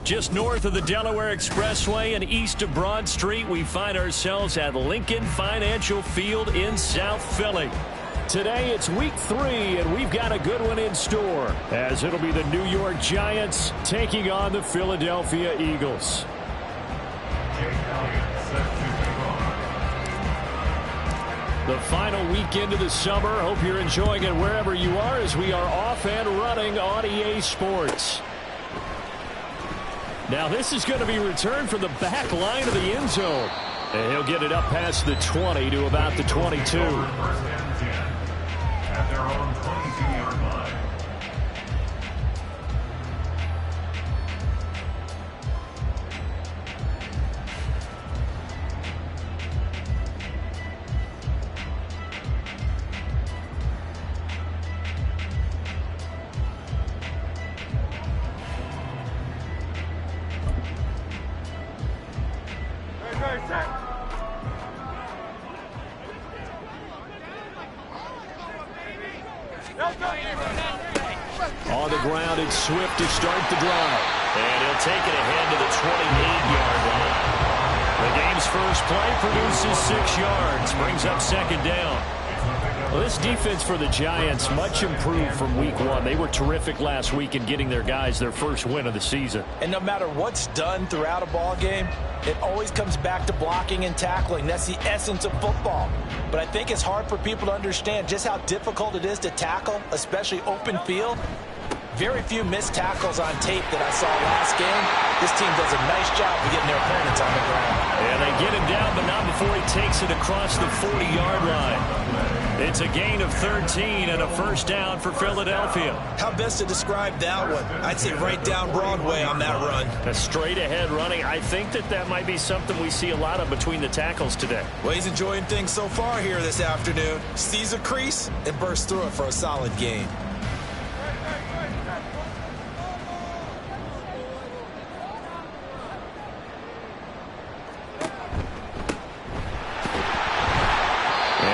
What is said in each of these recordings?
Just north of the Delaware Expressway and east of Broad Street, we find ourselves at Lincoln Financial Field in South Philly. Today it's week 3, and we've got a good one in store, as it'll be the New York Giants taking on the Philadelphia Eagles. The final weekend of the summer. Hope you're enjoying it wherever you are, as we are off and running on EA Sports. Now this is going to be returned from the back line of the end zone. And he'll get it up past the 20 to about the 22. First and 10 at their own 22-yard line. On the ground, it's Swift to start the drive. And he'll take it ahead to the 28-yard line. The game's first play produces 6 yards, brings up second down. Well, this defense for the Giants, much improved from week 1. They were terrific last week in getting their guys their first win of the season. And no matter what's done throughout a ball game, it always comes back to blocking and tackling. That's the essence of football. But I think it's hard for people to understand just how difficult it is to tackle, especially open field. Very few missed tackles on tape that I saw last game. This team does a nice job of getting their opponents on the ground. And they get him down, but not before he takes it across the 40-yard line. It's a gain of 13 and a first down for Philadelphia. How best to describe that one? I'd say right down Broadway on that run. A straight-ahead running. I think that might be something we see a lot of between the tackles today. Well, he's enjoying things so far here this afternoon. Sees a crease and bursts through it for a solid gain.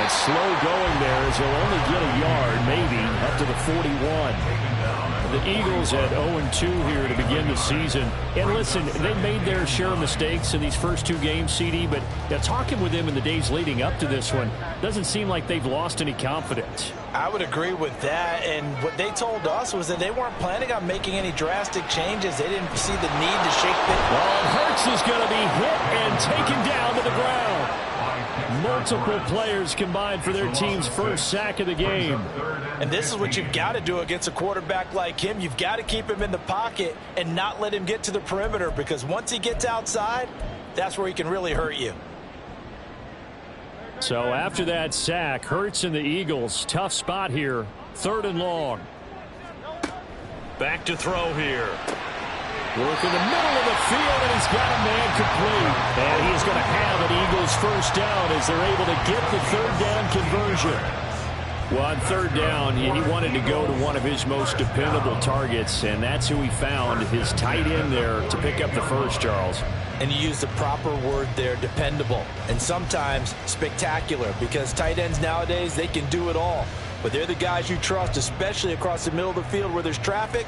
Slow going there, as he'll only get a yard, maybe, up to the 41. The Eagles at 0-2 here to begin the season. And listen, they made their share of mistakes in these first 2 games, CD, but talking with them in the days leading up to this one, doesn't seem like they've lost any confidence. I would agree with that, and what they told us was that they weren't planning on making any drastic changes. They didn't see the need to shake things. Well, Hurts is going to be hit and taken down to the ground. Multiple players combined for their team's first sack of the game. And this is what you've got to do against a quarterback like him. You've got to keep him in the pocket and not let him get to the perimeter, because once he gets outside, that's where he can really hurt you. So after that sack, Hurts and the Eagles, tough spot here. 3rd and long. Back to throw here. Work in the middle of the field, and he's got a man complete. And he's going to have an Eagles first down as they're able to get the 3rd down conversion. Well, on 3rd down, he wanted to go to one of his most dependable targets, and that's who he found, his tight end there, to pick up the first, Charles. And you use the proper word there, dependable, and sometimes spectacular, because tight ends nowadays, they can do it all. But they're the guys you trust, especially across the middle of the field where there's traffic.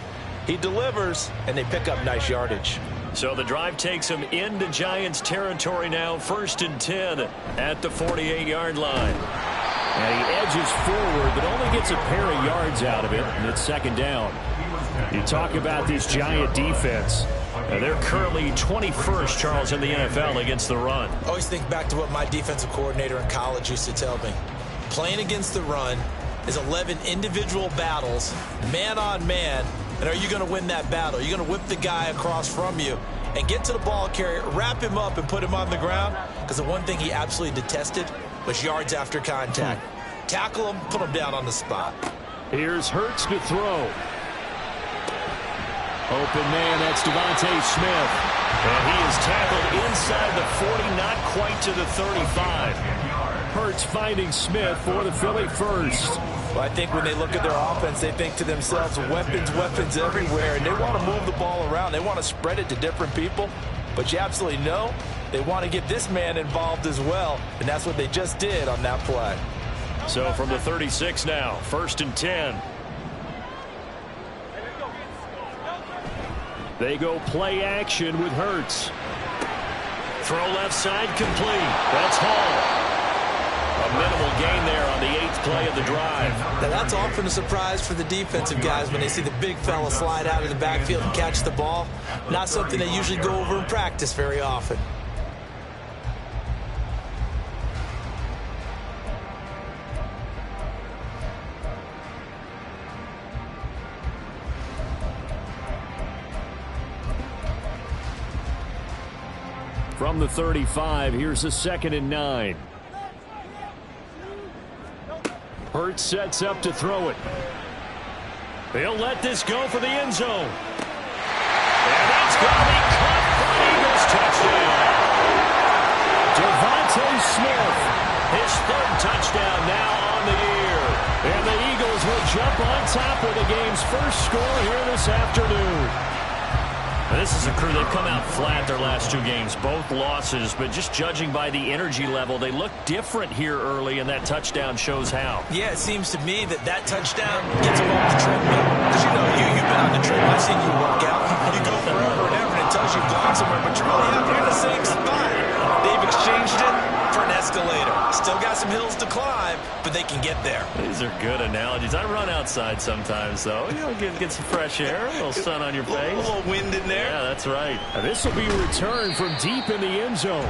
He delivers, and they pick up nice yardage. So the drive takes him into Giants territory now. 1st and 10 at the 48-yard line. And he edges forward, but only gets a pair of yards out of it, and it's 2nd down. You talk about this Giant defense. They're currently 21st, Charles, in the NFL against the run. I always think back to what my defensive coordinator in college used to tell me. Playing against the run is 11 individual battles, man on man. And are you going to win that battle? You're going to whip the guy across from you and get to the ball carrier, wrap him up, and put him on the ground? Because the one thing he absolutely detested was yards after contact. Tackle him, put him down on the spot. Here's Hurts to throw. Open man, that's Devontae Smith. And he is tackled inside the 40, not quite to the 35. Hurts finding Smith for the Philly first. Well, I think when they look at their offense, they think to themselves, weapons, weapons everywhere, and they want to move the ball around. They want to spread it to different people, but you absolutely know they want to get this man involved as well, and that's what they just did on that play. So from the 36 now, 1st and 10. They go play action with Hurts. Throw left side complete. That's Hall. A minimal gain there on the 8th play of the drive. Now that's often a surprise for the defensive guys when they see the big fella slide out of the backfield and catch the ball. Not something they usually go over in practice very often. From the 35, here's a 2nd and 9. Hurts sets up to throw it. He'll let this go for the end zone. And that's going to be caught for Eagles touchdown. Devontae Smith, his 3rd touchdown now on the year. And the Eagles will jump on top with the game's first score here this afternoon. This is a crew, they've come out flat their last 2 games, both losses, but just judging by the energy level, they look different here early, and that touchdown shows how. Yeah, it seems to me that touchdown gets them off the treadmill. Because you know, you've been on the treadmill. I've seen you work out. You go forever and ever, and it tells you've gone somewhere, but you're really out here in the same spot. They've exchanged it for an escalator. Still got some hills to climb, but they can get there. These are good analogies. I run outside sometimes, though. You know, get some fresh air, a little sun on your face. A little wind in there. Yeah, that's right. This will be a return from deep in the end zone.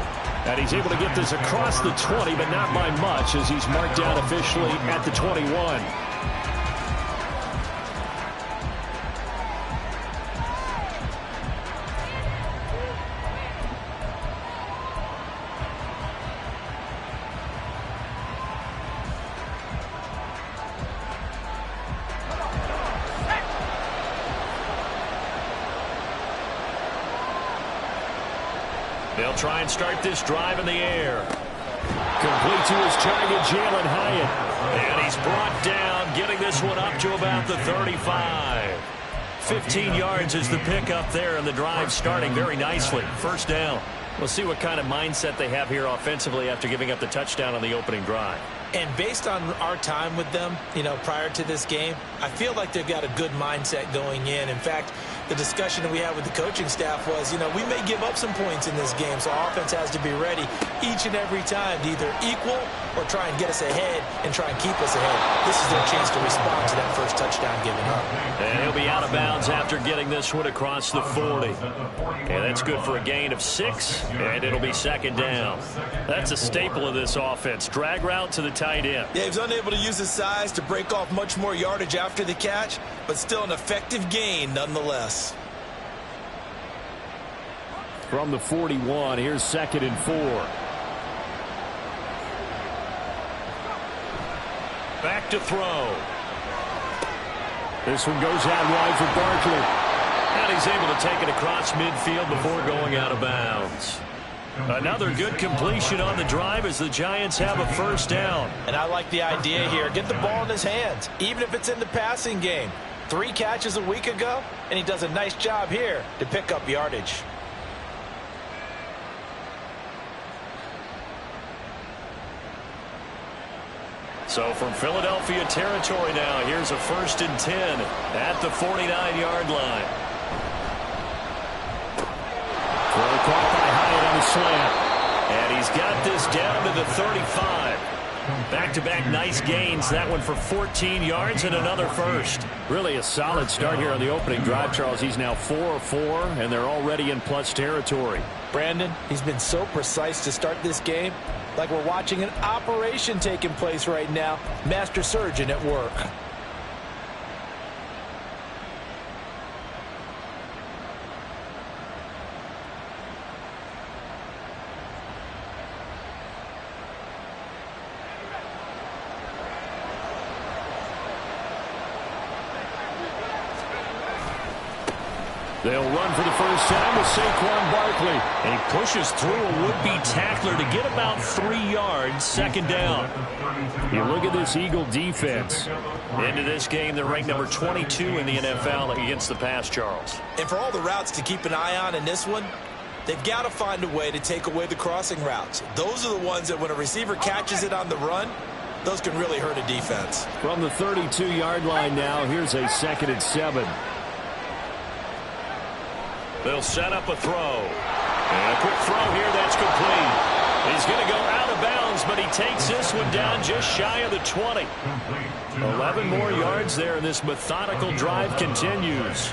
And he's able to get this across the 20, but not by much, as he's marked down officially at the 21. They'll try and start this drive in the air. Complete to his target, Jalen Hyatt. And he's brought down, getting this one up to about the 35. 15 yards is the pickup there, and the drive starting very nicely. First down. We'll see what kind of mindset they have here offensively after giving up the touchdown on the opening drive. And based on our time with them, you know, prior to this game, I feel like they've got a good mindset going in. In fact, the discussion that we had with the coaching staff was, you know, we may give up some points in this game, so offense has to be ready each and every time to either equal or try and get us ahead and try and keep us ahead. This is their chance to respond to that first touchdown given up. And he'll be out of bounds after getting this one across the 40. And that's good for a gain of 6, and it'll be 2nd down. That's a staple of this offense. Drag route to the tight end. Yeah, he's unable to use his size to break off much more yardage after the catch, but still an effective gain nonetheless. From the 41, here's 2nd and 4. Back to throw. This one goes out wide for Barkley. And he's able to take it across midfield before going out of bounds. Another good completion on the drive as the Giants have a first down. And I like the idea here. Get the ball in his hands, even if it's in the passing game. 3 catches a week ago, and he does a nice job here to pick up yardage. So from Philadelphia territory now, here's a 1st and 10 at the 49-yard line. Throw caught by Hyatt on the slant. And he's got this down to the 35. Back-to-back nice gains. That one for 14 yards and another first. Really a solid start here on the opening drive, Charles. He's now 4 of 4, and they're already in plus territory. Brandon, he's been so precise to start this game. Like we're watching an operation taking place right now. Master surgeon at work. They'll run for the first time with Saquon Barkley. And he pushes through a would-be tackler to get about 3 yards, 2nd down. You look at this Eagle defense. Into this game, they're ranked number 22 in the NFL against the pass, Charles. And for all the routes to keep an eye on in this one, they've got to find a way to take away the crossing routes. Those are the ones that when a receiver catches it on the run, those can really hurt a defense. From the 32-yard line now, here's a 2nd and 7. They'll set up a throw. And a quick throw here that's complete. He's going to go out of bounds, but he takes this one down just shy of the 20. 11 more yards there, and this methodical drive continues.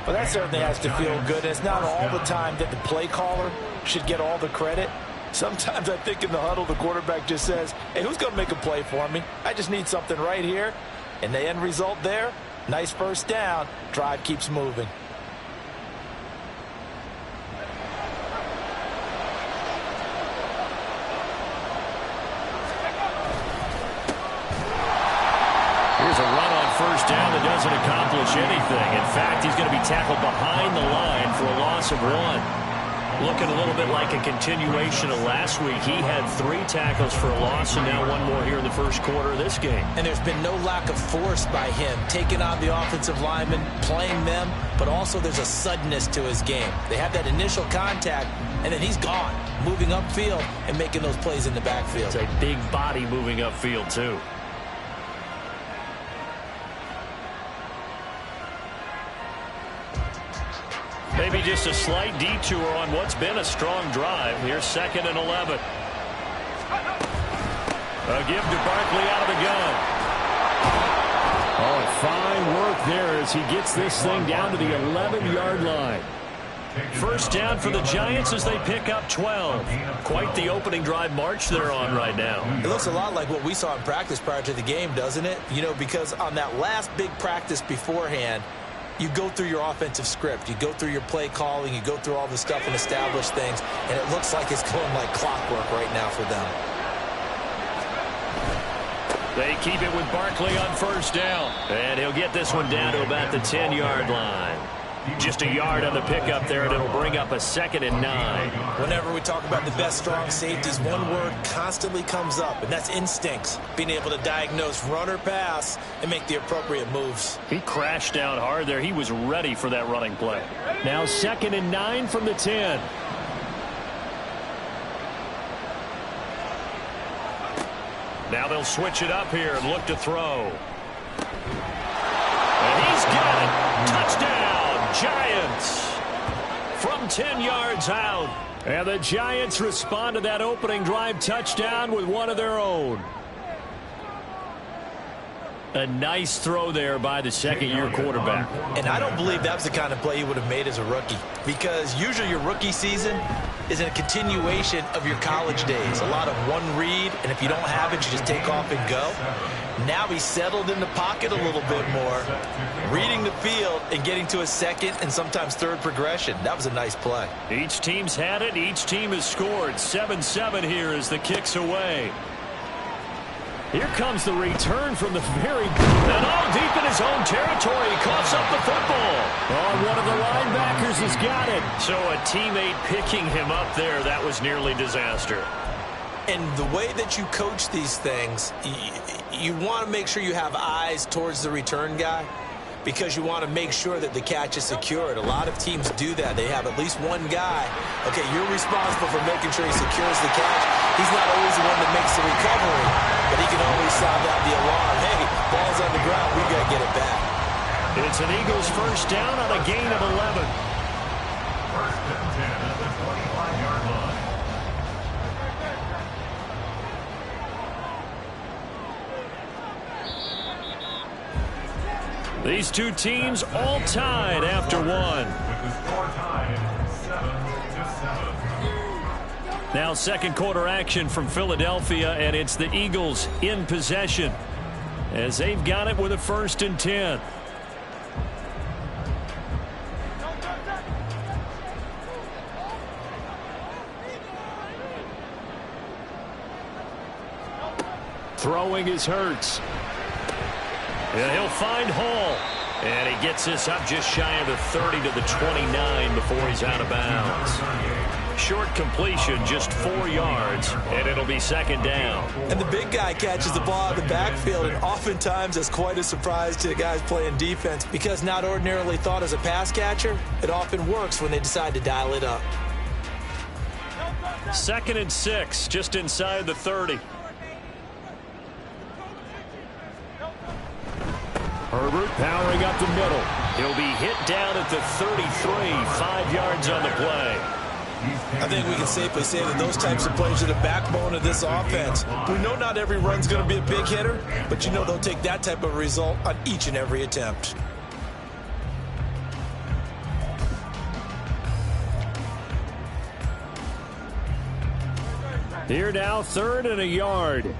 Well, that certainly has to feel good. It's not all the time that the play caller should get all the credit. Sometimes I think in the huddle, the quarterback just says, hey, who's going to make a play for me? I just need something right here. And the end result there, nice first down. Drive keeps moving. Here's a run on first down that doesn't accomplish anything. In fact, he's going to be tackled behind the line for a loss of 1. Looking a little bit like a continuation of last week. He had 3 tackles for a loss, and now 1 more here in the first quarter of this game. And there's been no lack of force by him, taking on the offensive linemen, playing them, but also there's a suddenness to his game. They have that initial contact, and then he's gone, moving upfield and making those plays in the backfield. It's a big body moving upfield, too. Maybe just a slight detour on what's been a strong drive. Here's 2nd and 11. A give to Barkley out of the gun. Oh, fine work there as he gets this thing down to the 11-yard line. First down for the Giants as they pick up 12. Quite the opening drive march they're on right now. It looks a lot like what we saw in practice prior to the game, doesn't it? You know, because on that last big practice beforehand, you go through your offensive script. You go through your play calling. You go through all the stuff and establish things. And it looks like it's going like clockwork right now for them. They keep it with Barkley on first down. And he'll get this one down to about the 10-yard line. Just a yard on the pickup there, and it'll bring up a 2nd and 9. Whenever we talk about the best strong safeties, one word constantly comes up, and that's instincts. Being able to diagnose run or pass and make the appropriate moves. He crashed down hard there. He was ready for that running play. Now 2nd and 9 from the 10. Now they'll switch it up here and look to throw. And he's got it. Touchdown. Giants from 10 yards out. And the Giants respond to that opening drive touchdown with one of their own. A nice throw there by the second-year quarterback. And I don't believe that was the kind of play he would have made as a rookie, because usually your rookie season is a continuation of your college days. A lot of one read, and if you don't have it, you just take off and go. Now he's settled in the pocket a little bit more, reading the field and getting to a second and sometimes third progression. That was a nice play. Each team's had it. Each team has scored. 7-7 here as the kick's away. Here comes the return from the very... And all deep in his own territory. He coughs up the football. Oh, one of the linebackers has got it. So a teammate picking him up there, that was nearly disaster. And the way that you coach these things, you want to make sure you have eyes towards the return guy, because you want to make sure that the catch is secured. A lot of teams do that. They have at least one guy. Okay, you're responsible for making sure he secures the catch. He's not always the one that makes the recovery, but he can always sound out the alarm. Hey, ball's on the ground. We got to get it back. It's an Eagles first down on a gain of 11. First and 10 at the 25-yard line. These two teams all tied after one. With the score tied 7-7. Now second quarter action from Philadelphia, and it's the Eagles in possession as they've got it with a 1st and 10. Throwing is Hurts. And he'll find Hall. And he gets this up just shy of the 30 to the 29 before he's out of bounds. Short completion, just 4 yards, and it'll be 2nd down. And the big guy catches the ball out of the backfield, and oftentimes that's quite a surprise to the guys playing defense, because not ordinarily thought as a pass catcher, it often works when they decide to dial it up. 2nd and 6, just inside the 30. Herbert powering up the middle. He'll be hit down at the 33, 5 yards on the play. I think we can safely say that those types of plays are the backbone of this offense. We know not every run's going to be a big hitter, but you know they'll take that type of result on each and every attempt. Here now, 3rd and a yard.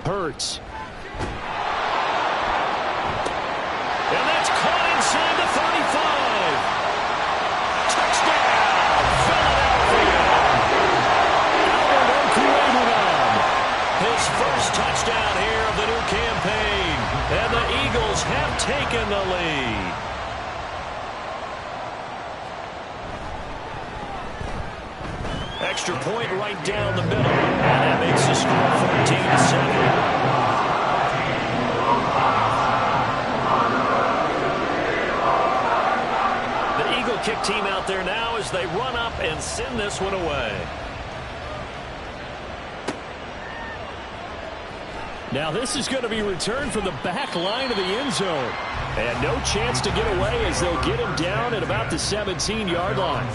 Hurts. And that's caught inside the 35. Touchdown, Philadelphia. Albert Okwuegbunam. His first touchdown here of the new campaign. And the Eagles have taken the lead. Extra point right down the middle. And that makes the score 14-7. The Eagle kick team out there now as they run up and send this one away. Now this is going to be returned from the back line of the end zone. And no chance to get away as they'll get him down at about the 17-yard line.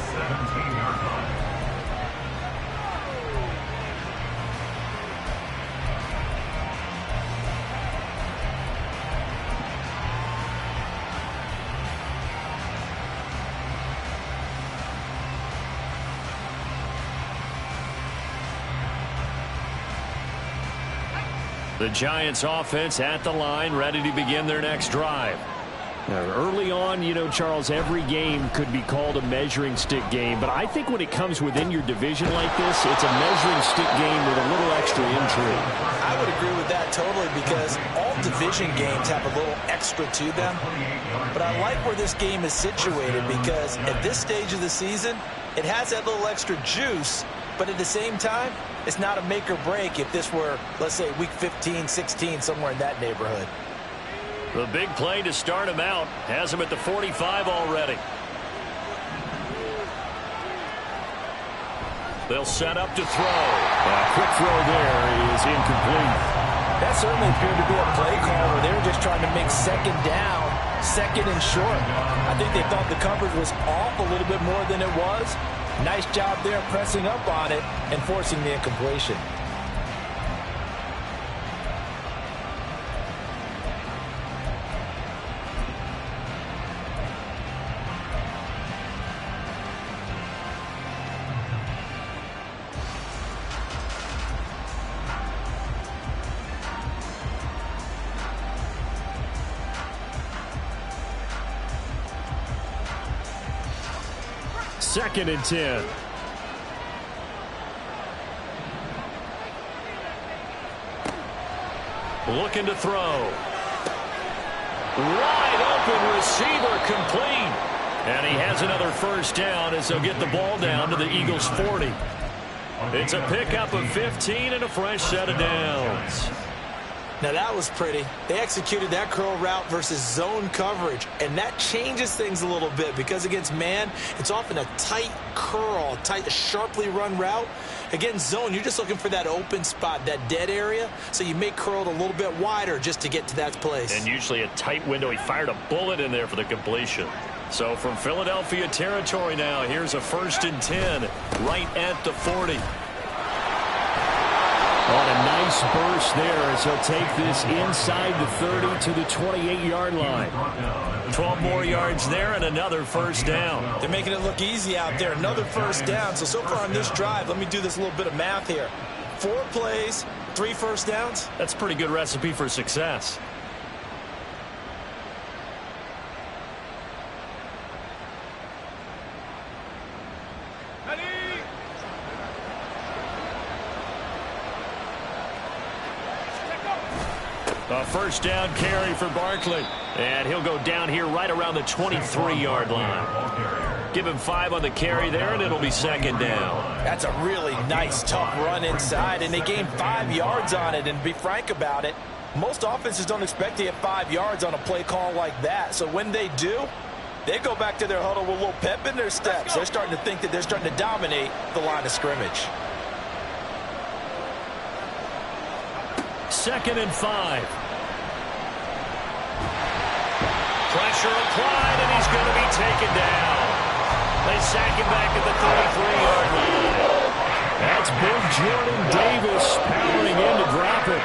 The Giants offense at the line, ready to begin their next drive. Now, early on, you know, Charles, every game could be called a measuring stick game, but I think when it comes within your division like this, it's a measuring stick game with a little extra intrigue. I would agree with that totally because all division games have a little extra to them. But I like where this game is situated because at this stage of the season, it has that little extra juice, but at the same time, it's not a make or break if this were, let's say, week 15, 16, somewhere in that neighborhood. The big play to start him out has him at the 45 already. They'll set up to throw. A quick throw there is incomplete. That certainly appeared to be a play call where they were just trying to make second down, second and short. I think they thought the coverage was off a little bit more than it was. Nice job there pressing up on it and forcing the incompletion. Second and 10. Looking to throw. Wide open receiver complete. And he has another first down as they'll get the ball down to the Eagles' 40. It's a pickup of 15 and a fresh set of downs. Now that was pretty. They executed that curl route versus zone coverage, and that changes things a little bit because against man, it's often a tight curl, tight, sharply run route. Against zone, you're just looking for that open spot, that dead area, so you may curl it a little bit wider just to get to that place. And usually a tight window. He fired a bullet in there for the completion. So from Philadelphia territory now, here's a 1st and 10 right at the 40. On a nice burst there as he'll take this inside the 30 to the 28-yard line. 12 more yards there and another first down. They're making it look easy out there. Another first down. So far on this drive, let me do this little bit of math here. 4 plays, 3 first downs. That's a pretty good recipe for success. A first down carry for Barkley. And he'll go down here right around the 23-yard line. Give him 5 on the carry there, and it'll be second down. That's a really nice, tough run inside, and they gained 5 yards on it. And to be frank about it, most offenses don't expect to get 5 yards on a play call like that. So when they do, they go back to their huddle with a little pep in their steps. They're starting to think that they're starting to dominate the line of scrimmage. 2nd and 5. Pressure applied, and he's going to be taken down. They sack him back at the 33-yard line. That's big Jordan Davis powering in to drop it.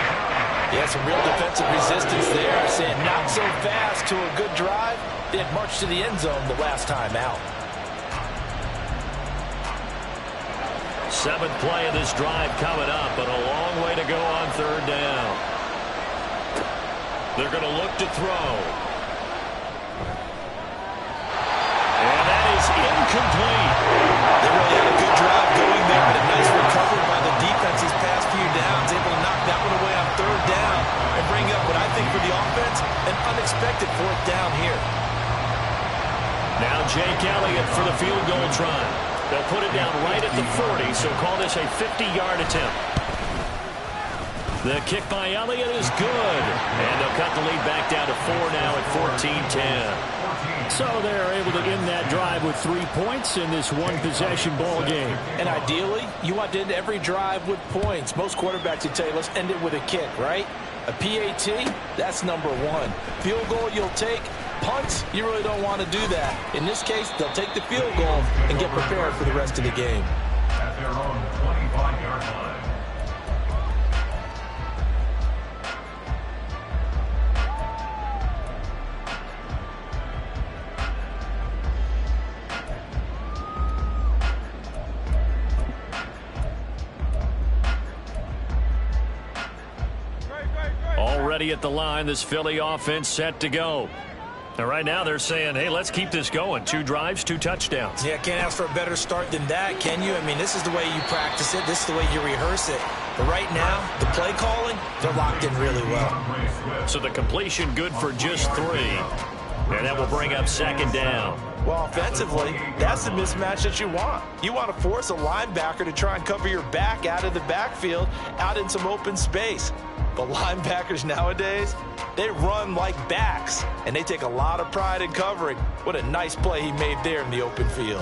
Yeah, some real defensive resistance there. Saying not so fast to a good drive. They had marched to the end zone the last time out. 7th play of this drive coming up, but a long way to go on 3rd down. They're going to look to throw. And that is incomplete. They really had a good drive going there, but a nice recovery by the defense these past few downs, able to knock that one away on 3rd down and bring up what I think for the offense, an unexpected 4th down here. Now Jake Elliott for the field goal try. They'll put it down right at the 40, so call this a 50-yard attempt. The kick by Elliott is good. And they'll cut the lead back down to 4 now at 14-10. So they're able to end that drive with 3 points in this one-possession ball game. And ideally, you want to end every drive with points. Most quarterbacks would tell you, let's end it with a kick, right? A PAT, that's number 1. Field goal you'll take. Punts, you really don't want to do that. In this case, they'll take the field goal and get prepared for the rest of the game. At their own 25-yard line. Already at the line, this Philly offense set to go. And right now they're saying, hey, let's keep this going. 2 drives, 2 touchdowns. Yeah, can't ask for a better start than that, can you? I mean, this is the way you practice it. This is the way you rehearse it. But right now, the play calling, they're locked in really well. So the completion good for just 3. And that will bring up 2nd down. Well, offensively, that's the mismatch that you want. You want to force a linebacker to try and cover your back out of the backfield, out in some open space. But linebackers nowadays, they run like backs, and they take a lot of pride in covering. What a nice play he made there in the open field.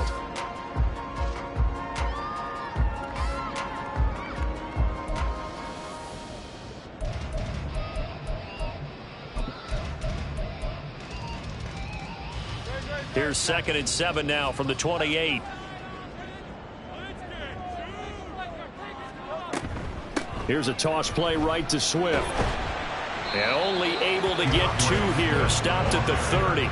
Here's 2nd and 7 now from the 28. Here's a toss play right to Swift. And only able to get 2 here. Stopped at the 30.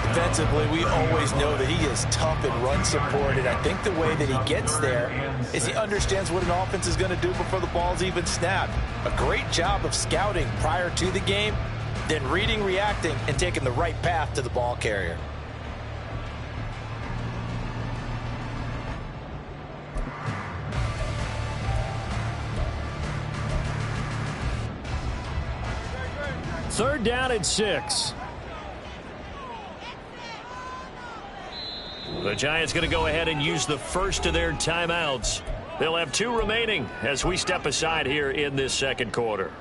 Defensively, we always know that he is tough and run supported. I think the way that he gets there is he understands what an offense is going to do before the ball's even snapped. A great job of scouting prior to the game, then reading, reacting, and taking the right path to the ball carrier. Third down and 6. The Giants going to go ahead and use the first of their timeouts. They'll have 2 remaining as we step aside here in this 2nd quarter.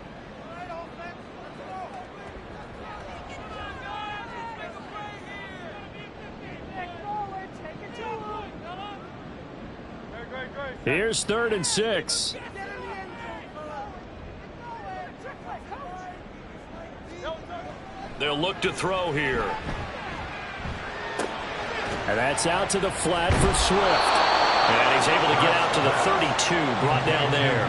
Here's 3rd and 6. They'll look to throw here. And that's out to the flat for Swift. And he's able to get out to the 32, brought down there.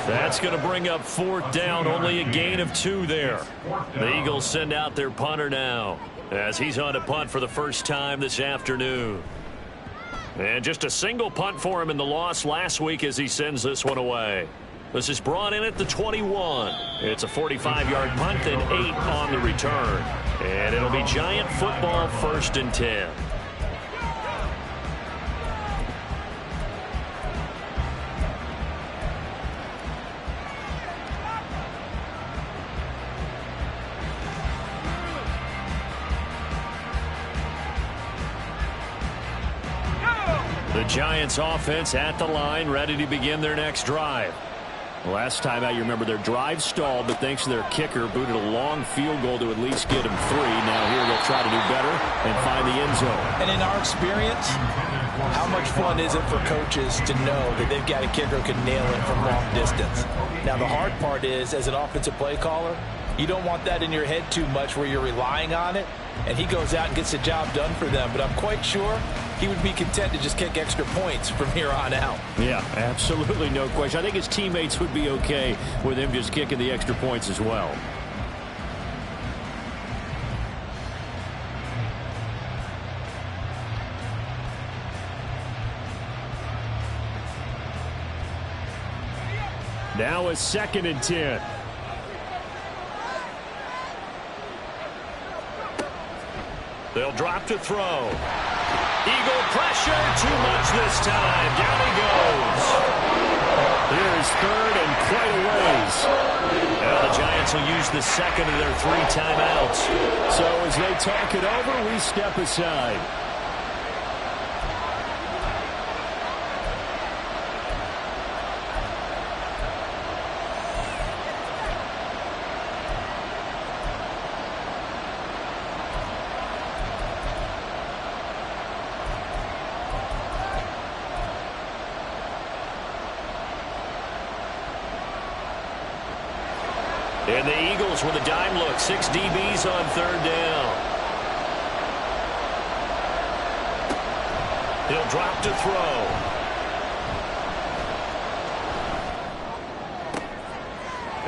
That's going to bring up 4th down, only a gain of 2 there. The Eagles send out their punter now as he's on to punt for the first time this afternoon. And just a single punt for him in the loss last week as he sends this one away. This is brought in at the 21. It's a 45-yard punt and 8 on the return. And it'll be Giant football 1st and 10. The Giants offense at the line, ready to begin their next drive. Last time out, you remember their drive stalled, but thanks to their kicker, booted a long field goal to at least get them 3. Now here they'll try to do better and find the end zone. And in our experience, how much fun is it for coaches to know that they've got a kicker who can nail it from long distance? Now, the hard part is, as an offensive play caller, you don't want that in your head too much where you're relying on it, and he goes out and gets the job done for them. But I'm quite sure he would be content to just kick extra points from here on out. Yeah, absolutely no question. I think his teammates would be okay with him just kicking the extra points as well. Now a 2nd and 10. They'll drop to throw. Eagle pressure, too much this time. Down he goes. Here's 3rd and quite a ways. Now the Giants will use the 2nd of their 3 timeouts. So as they talk it over, we step aside. And the Eagles with a dime look. 6 DBs on 3rd down. He'll drop to throw.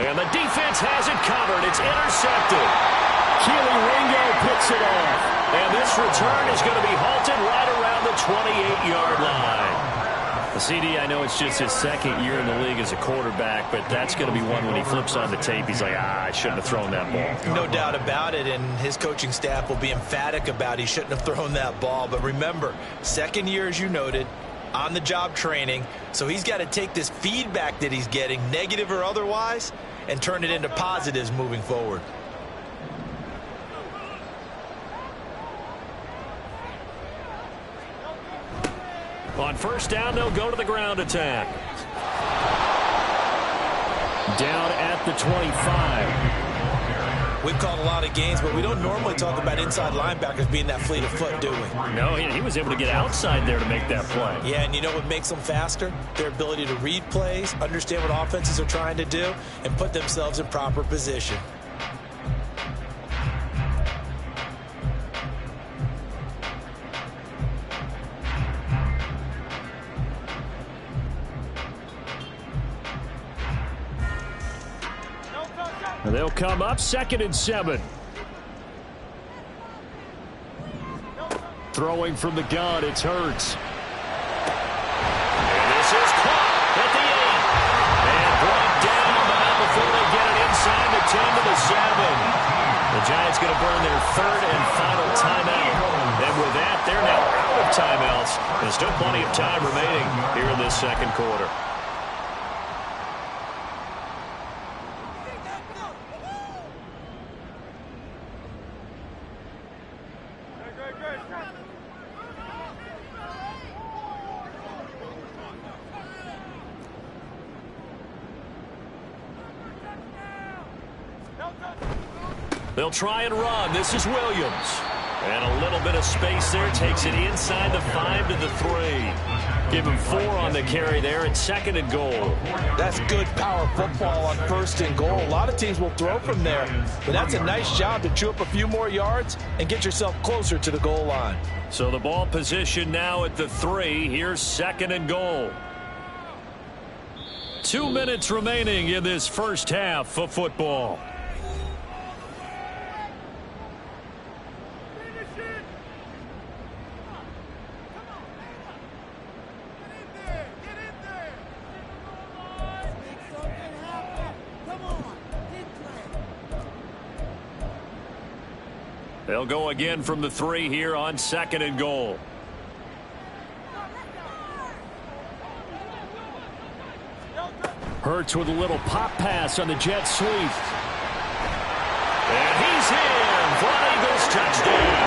And the defense has it covered. It's intercepted. Keely Ringo picks it off. And this return is going to be halted right around the 28-yard line. CD, I know it's just his 2nd year in the league as a quarterback, but that's going to be one when he flips on the tape, he's like, I shouldn't have thrown that ball. No doubt about it, and his coaching staff will be emphatic about he shouldn't have thrown that ball. But remember, 2nd year, as you noted, on-the-job training, so he's got to take this feedback that he's getting, negative or otherwise, and turn it into positives moving forward. On 1st down, they'll go to the ground attack. Down at the 25. We've called a lot of games, but we don't normally talk about inside linebackers being that fleet of foot, do we? No, he was able to get outside there to make that play. Yeah, and you know what makes them faster? Their ability to read plays, understand what offenses are trying to do, and put themselves in proper position. And they'll come up 2nd and 7. Throwing from the gun, it's Hurts. And this is caught at the 8. And brought down now before they get it inside the 10 to the 7. The Giants going to burn their 3rd and final timeout. And with that, they're now out of timeouts. There's still plenty of time remaining here in this 2nd quarter. They'll try and run. This is Williams. And a little bit of space there. Takes it inside the 5 to the 3. Give him 4 on the carry there. It's 2nd and goal. That's good power football on 1st and goal. A lot of teams will throw from there. But that's a nice job to chew up a few more yards and get yourself closer to the goal line. So the ball position now at the 3. Here's 2nd and goal. 2 minutes remaining in this first half of football. They'll go again from the 3 here on 2nd and goal. Hurts with a little pop pass on the jet sweep. And he's in for an Eagles touchdown.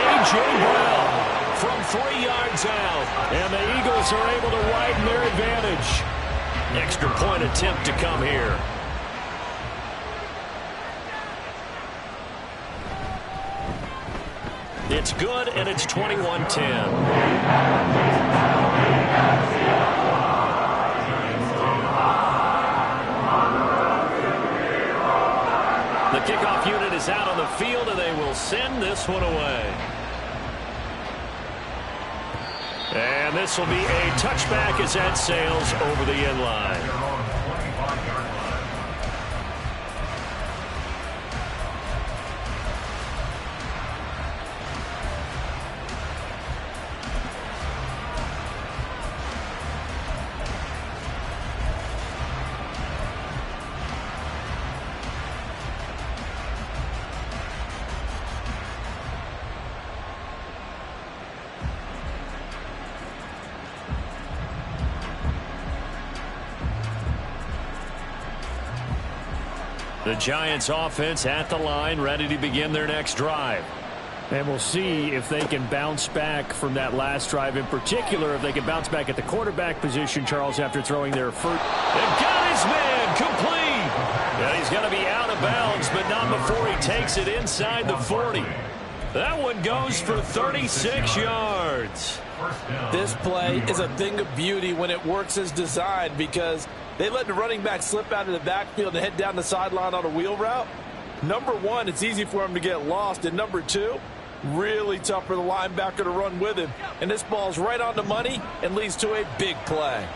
A.J. Brown from 3 yards out. And the Eagles are able to widen their advantage. Extra point attempt to come here. It's good, and it's 21-10. The kickoff unit is out on the field, and they will send this one away. And this will be a touchback as that sails over the end line. The Giants offense at the line, ready to begin their next drive. And we'll see if they can bounce back from that last drive, in particular if they can bounce back at the quarterback position, Charles, after throwing their first. They've got his man complete. Yeah, he's going to be out of bounds, but not before he takes it inside the 40. That one goes for 36 yards. This play is a thing of beauty when it works as designed, because they let the running back slip out of the backfield and head down the sideline on a wheel route. Number one, it's easy for him to get lost. And number two, really tough for the linebacker to run with him. And this ball's right on the money and leads to a big play.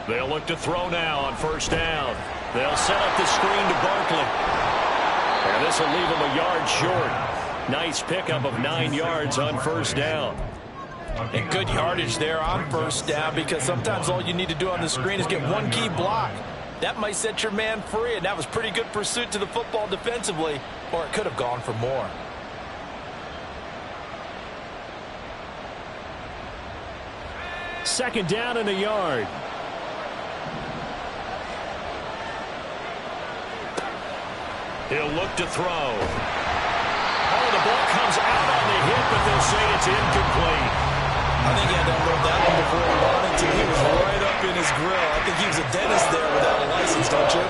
They'll look to throw now on first down. They'll set up the screen to Barkley. And this will leave him a yard short. Nice pickup of 9 yards on first down. And good yardage there on first down, because sometimes all you need to do on the screen is get one key block. That might set your man free, and that was pretty good pursuit to the football defensively, or it could have gone for more. Second down and a yard. He'll look to throw. Oh, the ball comes out on the hit, but they'll say it's incomplete. I think he had to unload that one before he wanted to. He was right up in his grill. I think he was a dentist there without a license, don't you?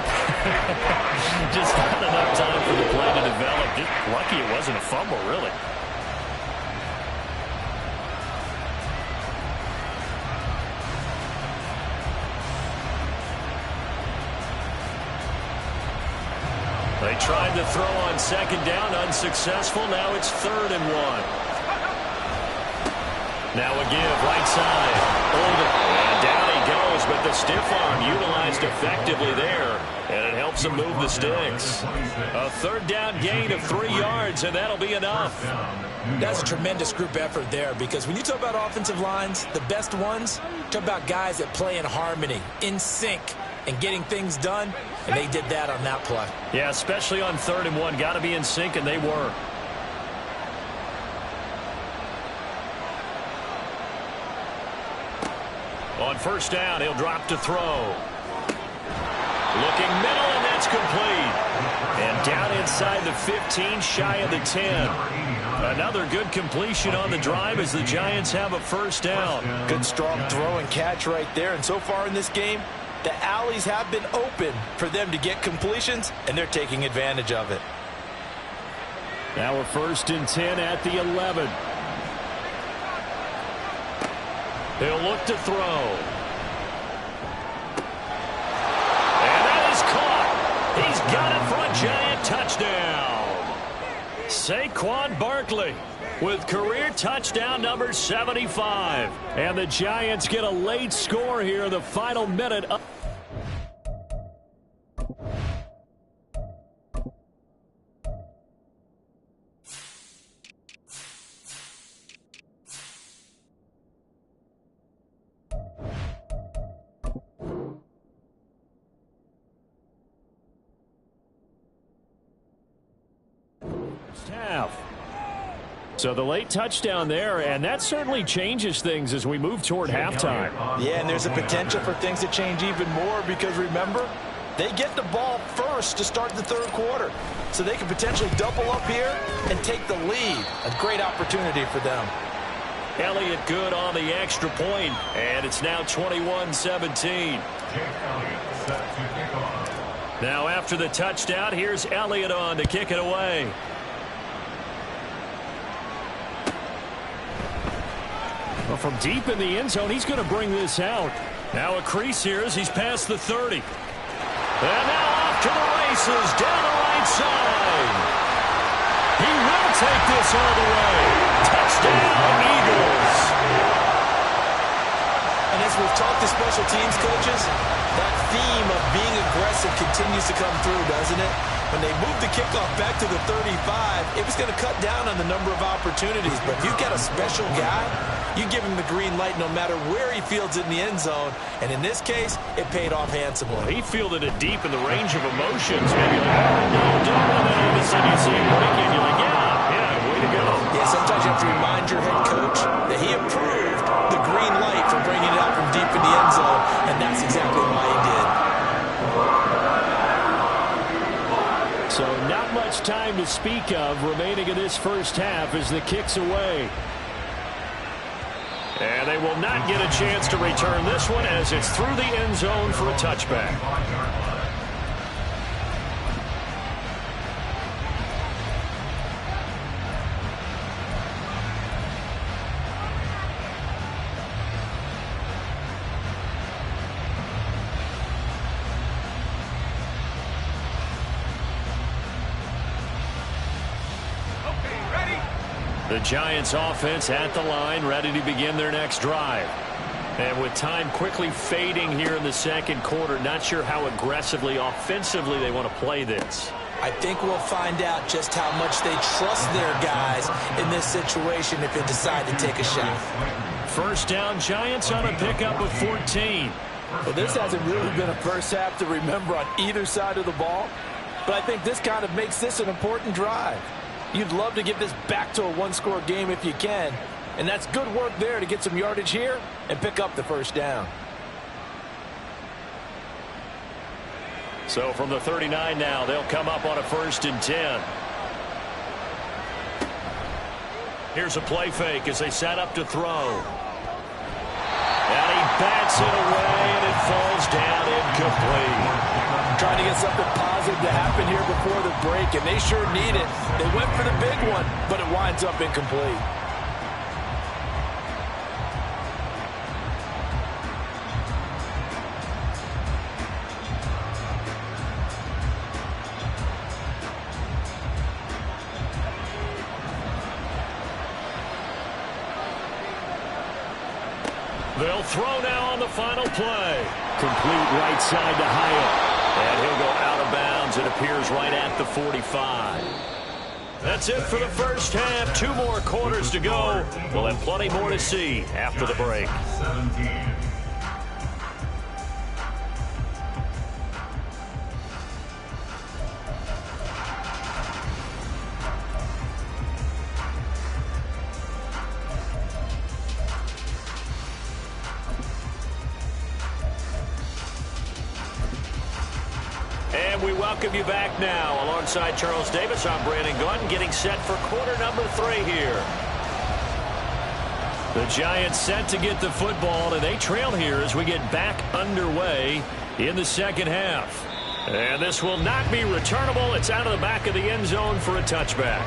Just not enough time for the play to develop. Just lucky it wasn't a fumble, really. They tried to throw on second down, unsuccessful. Now it's 3rd and 1. Now a give, right side. And down he goes, but the stiff arm utilized effectively there, and it helps him move the sticks. A 3rd down gain of 3 yards, and that'll be enough. That's a tremendous group effort there, because when you talk about offensive lines, the best ones, talk about guys that play in harmony, in sync, and getting things done, and they did that on that play. Yeah, especially on 3rd and 1. Got to be in sync, and they were. On first down, he'll drop to throw. Looking middle, and that's complete. And down inside the 15, shy of the 10. Another good completion on the drive as the Giants have a first down. Good strong throw and catch right there. And so far in this game, the alleys have been open for them to get completions, and they're taking advantage of it. Now a 1st and 10 at the 11. He'll look to throw. And that is caught. He's got it for a Giant touchdown. Saquon Barkley with career touchdown number 75. And the Giants get a late score here in the final minute. Half. So the late touchdown there, and that certainly changes things as we move toward halftime. Yeah, and there's a potential for things to change even more, because remember, they get the ball first to start the 3rd quarter. So they could potentially double up here and take the lead. A great opportunity for them. Elliott good on the extra point, and it's now 21-17. Now after the touchdown, here's Elliott on to kick it away. Well, from deep in the end zone, he's going to bring this out. Now a crease here as he's past the 30. And now off to the races down the right side. He will take this all the way. Touchdown, Eagles. And as we've talked to special teams coaches, that theme of being aggressive continues to come through, doesn't it? When they moved the kickoff back to the 35, it was going to cut down on the number of opportunities. But if you've got a special guy, you give him the green light no matter where he fields it in the end zone. And in this case, it paid off handsomely. Well, he fielded it deep in the range of emotions. Maybe like, oh, no, don't. And then all of a sudden you see him break in. You're like, yeah, way to go. Yeah, sometimes you have to remind your head coach that he approved the green light for bringing it out from deep in the end zone. And that's exactly why he did. So not much time to speak of remaining in this first half as the kick's away. And they will not get a chance to return this one as it's through the end zone for a touchback. The Giants offense at the line, ready to begin their next drive. And with time quickly fading here in the second quarter, not sure how aggressively, offensively they want to play this. I think we'll find out just how much they trust their guys in this situation if they decide to take a shot. First down, Giants on a pickup of 14. Well, this hasn't really been a first half to remember on either side of the ball, but I think this kind of makes this an important drive. You'd love to get this back to a one-score game if you can, and that's good work there to get some yardage here and pick up the first down. So from the 39 now, they'll come up on a 1st and 10. Here's a play fake as they set up to throw. And he bats it away, and it falls down incomplete. Trying to get something positive to happen here before the break, and they sure need it. They went for the big one, but it winds up incomplete. They'll throw now on the final play. Complete right side to Hyatt. And he'll go out of bounds. It appears right at the 45. That's it for the first half. 2 more quarters to go. We'll have plenty more to see after the break. 17. And we welcome you back now. Alongside Charles Davis, I'm Brandon Gunn, getting set for quarter number 3 here. The Giants set to get the football, and they trail here as we get back underway in the second half. And this will not be returnable. It's out of the back of the end zone for a touchback.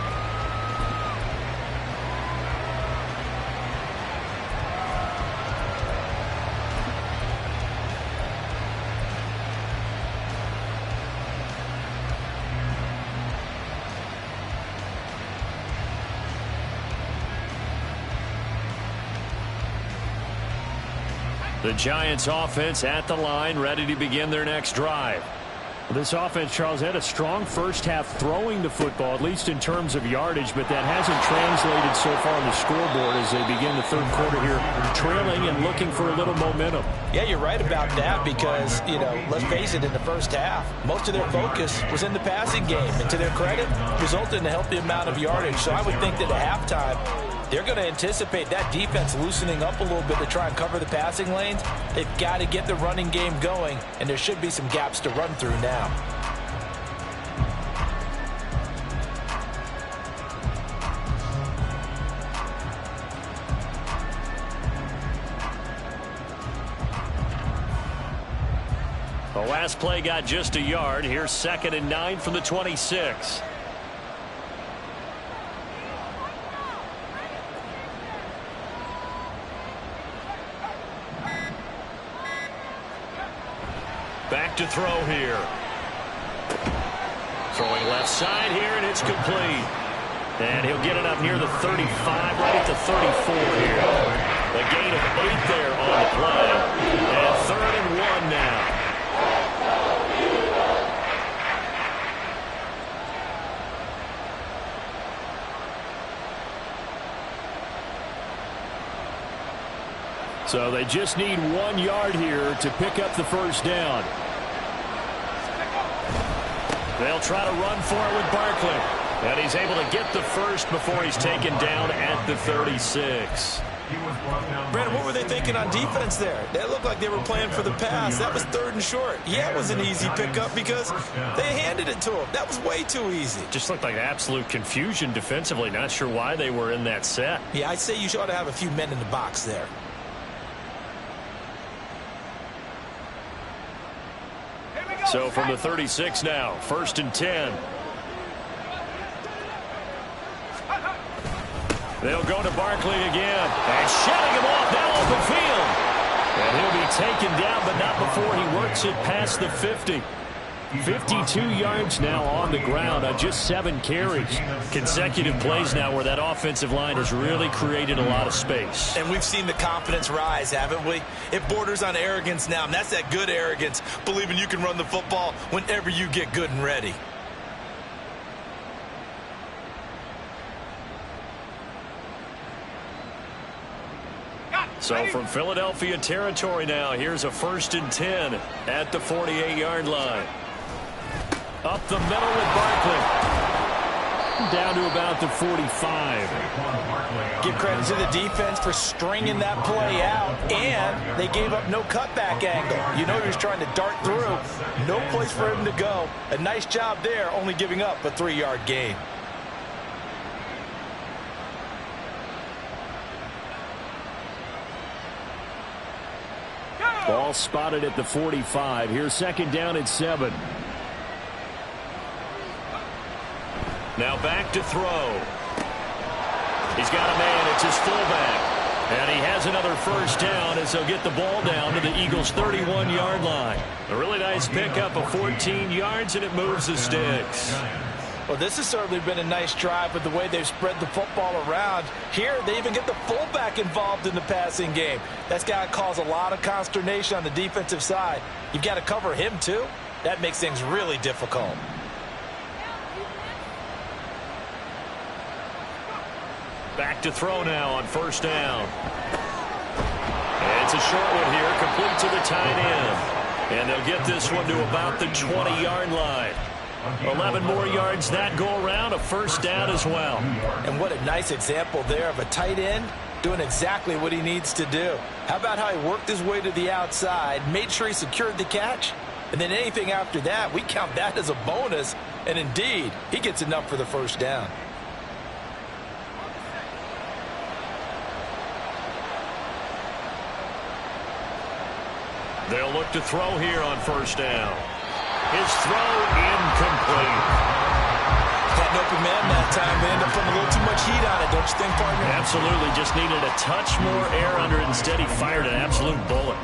The Giants offense at the line, ready to begin their next drive. This offense, Charles, had a strong first half throwing the football, at least in terms of yardage, but that hasn't translated so far on the scoreboard as they begin the third quarter here, trailing and looking for a little momentum. Yeah, you're right about that because, let's face it, in the first half, most of their focus was in the passing game. And to their credit, resulted in a healthy amount of yardage. So I would think that at halftime, they're going to anticipate that defense loosening up a little bit to try and cover the passing lanes. They've got to get the running game going, and there should be some gaps to run through now. The last play got just a yard. Here's 2nd and 9 from the 26. back to throw here. Throwing left side here, and it's complete. And he'll get it up near the 35, right at the 34 here. A gain of 8 there on the play. And 3rd and 1 now. So they just need 1 yard here to pick up the first down. They'll try to run for it with Barkley. And he's able to get the first before he's taken down at the 36. Brandon, what were they thinking on defense there? They looked like they were playing for the pass. That was 3rd and short. Yeah, it was an easy pickup because they handed it to him. That was way too easy. Just looked like absolute confusion defensively. Not sure why they were in that set. Yeah, I'd say you ought to have a few men in the box there. So from the 36 now, 1st and 10. They'll go to Barkley again. And shutting him off now open field. And he'll be taken down, but not before he works it past the 50. 52 yards now on the ground on just 7 carries. Consecutive plays now where that offensive line has really created a lot of space. And we've seen the confidence rise, haven't we? It borders on arrogance now, and that's that good arrogance, believing you can run the football whenever you get good and ready. So from Philadelphia territory now, here's a 1st and 10 at the 48-yard line. Up the middle with Barkley. Down to about the 45. Give credit to the defense for stringing that play out, and they gave up no cutback angle. You know he was trying to dart through. No place for him to go. A nice job there, only giving up a 3-yard gain. Ball spotted at the 45. Here's 2nd down at 7. Now back to throw. He's got a man. It's his fullback. And he has another 1st down as they'll get the ball down to the Eagles' 31-yard line. A really nice pickup of 14 yards, and it moves the sticks. Well, this has certainly been a nice drive with the way they've spread the football around. Here, they even get the fullback involved in the passing game. That's got to cause a lot of consternation on the defensive side. You've got to cover him, too. That makes things really difficult. Back to throw now on 1st down. And it's a short one here, complete to the tight end. And they'll get this one to about the 20-yard line. 11 more yards that go around, a 1st down as well. And what a nice example there of a tight end doing exactly what he needs to do. How about how he worked his way to the outside, made sure he secured the catch, and then anything after that, we count that as a bonus. And indeed, he gets enough for the 1st down. They'll look to throw here on 1st down. His throw incomplete. Got an open man that time. They end up putting a little too much heat on it, don't you think, partner? Absolutely. Just needed a touch more air under it. Instead, he fired an absolute bullet.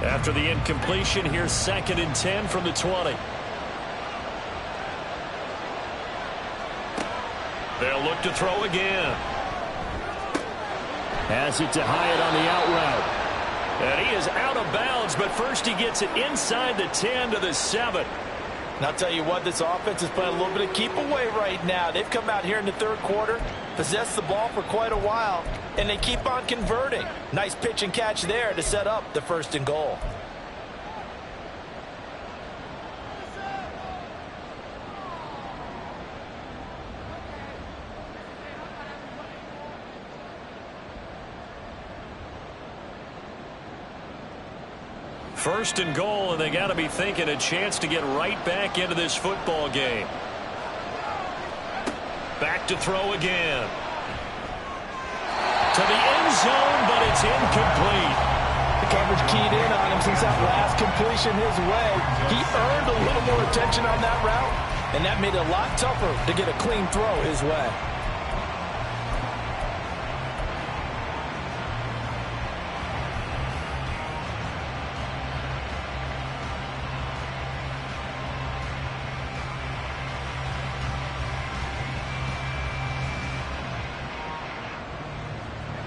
After the incompletion, here's 2nd and 10 from the 20. They'll look to throw again. Has it to Hyatt on the out route. And he is out of bounds, but first he gets it inside the 10 to the 7. And I'll tell you what, this offense is playing a little bit of keep away right now. They've come out here in the 3rd quarter, possessed the ball for quite a while, and they keep on converting. Nice pitch and catch there to set up the 1st and goal. First and goal, and they got to be thinking a chance to get right back into this football game. Back to throw again. To the end zone, but it's incomplete. The coverage keyed in on him since that last completion his way. He earned a little more attention on that route, and that made it a lot tougher to get a clean throw his way.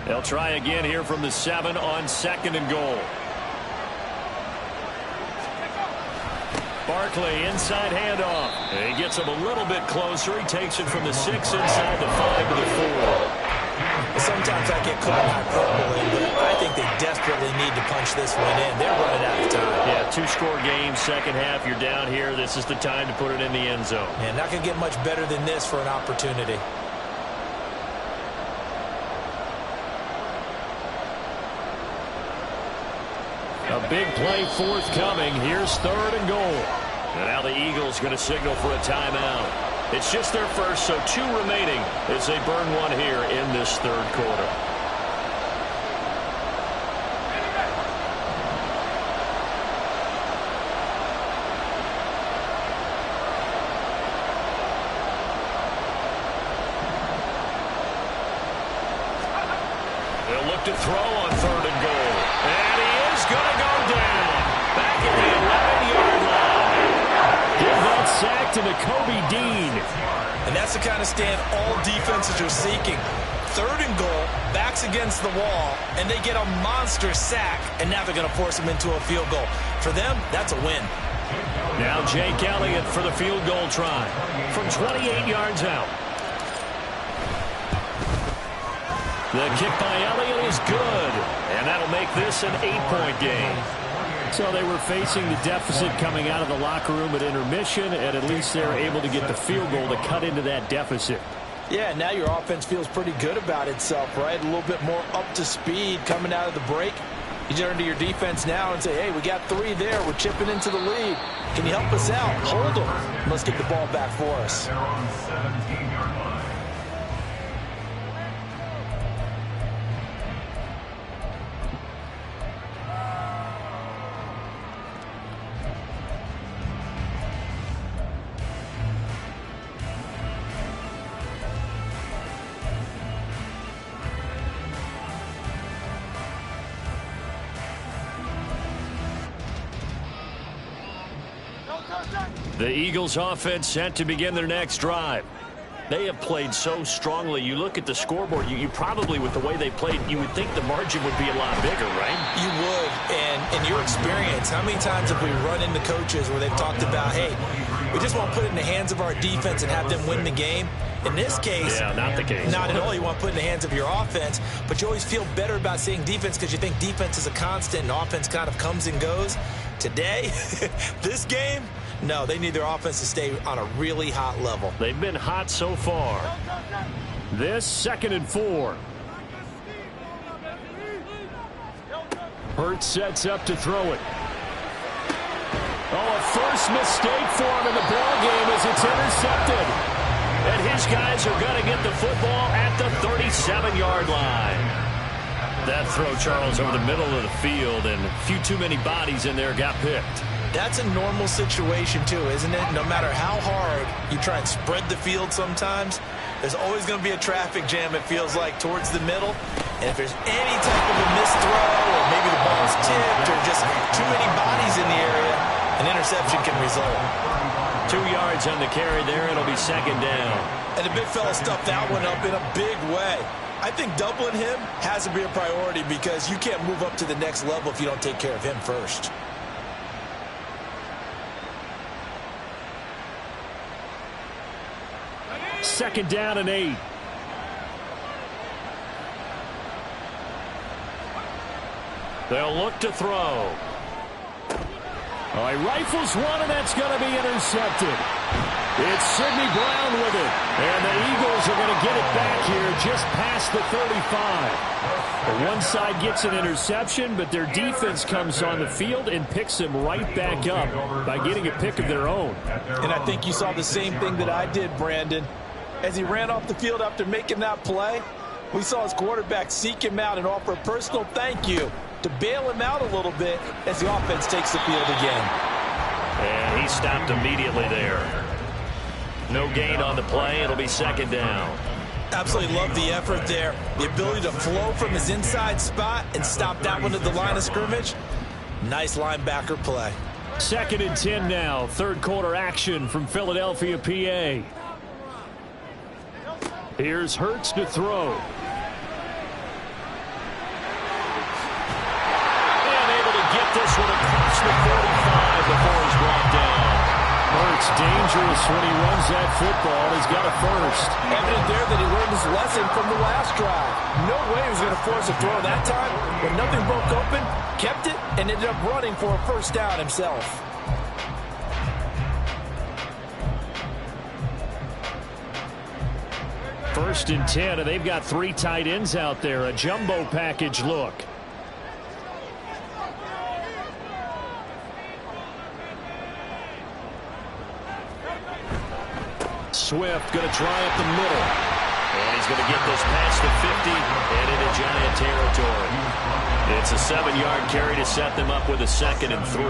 They'll try again here from the 7 on 2nd and goal. Barkley, inside handoff. And he gets him a little bit closer. He takes it from the 6 inside the 5 to the 4. Sometimes I get caught in hyperbole, but I think they desperately need to punch this one in. They're running out of time. Yeah, 2-score game, second half. You're down here. This is the time to put it in the end zone. And not going to get much better than this for an opportunity. A big play forthcoming. Here's 3rd and goal. And now the Eagles going to signal for a timeout. It's just their first, so 2 remaining as they burn one here in this 3rd quarter. They'll look to throw on 3rd and goal. And he is going to go down. Back at the 11-yard line. Give that sack to Nakobe Dean. And that's the kind of stand all defenses are seeking. 3rd and goal, backs against the wall, and they get a monster sack, and now they're going to force them into a field goal. For them, that's a win. Now Jake Elliott for the field goal try from 28 yards out. The kick by Elliott is good, and that'll make this an 8-point game. So they were facing the deficit coming out of the locker room at intermission, and at least they're able to get the field goal to cut into that deficit. Yeah, now your offense feels pretty good about itself, right? A little bit more up to speed coming out of the break. You turn to your defense now and say, hey, we got 3 there. We're chipping into the lead. Can you help us out? Hold them. Let's get the ball back for us. They're on 17-yard line. The Eagles offense set to begin their next drive. They have played so strongly. You look at the scoreboard, you probably, with the way they played, you would think the margin would be a lot bigger, right? You would, and in your experience, how many times have we run into coaches where they've talked about, hey, we just want to put it in the hands of our defense and have them win the game? In this case, yeah, not the case. Not at all. You want to put it in the hands of your offense, but you always feel better about saying defense because you think defense is a constant and offense kind of comes and goes. Today, this game, no, they need their offense to stay on a really hot level. They've been hot so far. This 2nd and 4. Hurts sets up to throw it. Oh, a first mistake for him in the ball game as it's intercepted. And his guys are going to get the football at the 37-yard line. That throw, Charles, over the middle of the field, and a few too many bodies in there got picked. That's a normal situation, too, isn't it? No matter how hard you try and spread the field sometimes, there's always going to be a traffic jam, it feels like, towards the middle. And if there's any type of a missed throw, or maybe the ball's tipped, or just too many bodies in the area, an interception can result. 2 yards on the carry there. It'll be 2nd down. And the big fella stuffed that one up in a big way. I think doubling him has to be a priority because you can't move up to the next level if you don't take care of him first. Second down and 8. They'll look to throw. Oh, he rifles one, and that's going to be intercepted. It's Sidney Brown with it. And the Eagles are going to get it back here just past the 35. The one side gets an interception, but their defense comes on the field and picks them right back up by getting a pick of their own. And I think you saw the same thing that I did, Brandon. as he ran off the field after making that play. We saw his quarterback seek him out and offer a personal thank you to bail him out a little bit as the offense takes the field again. And he stopped immediately there. No gain on the play. It'll be second down. Absolutely love the effort there. The ability to flow from his inside spot and stop that one at the line of scrimmage. Nice linebacker play. 2nd and 10 now. Third quarter action from Philadelphia, PA. Here's Hurts to throw. And able to get this one across the 45 before he's brought down. Hurts dangerous when he runs that football. He's got a first. Evident there that he learned his lesson from the last drive. No way he was going to force a throw that time, but nothing broke open, kept it, and ended up running for a first down himself. First and 10, and they've got 3 tight ends out there. A jumbo package look. Swift going to try up the middle. And he's going to get this past the 50 and into Giant territory. It's a 7-yard carry to set them up with a 2nd and 3.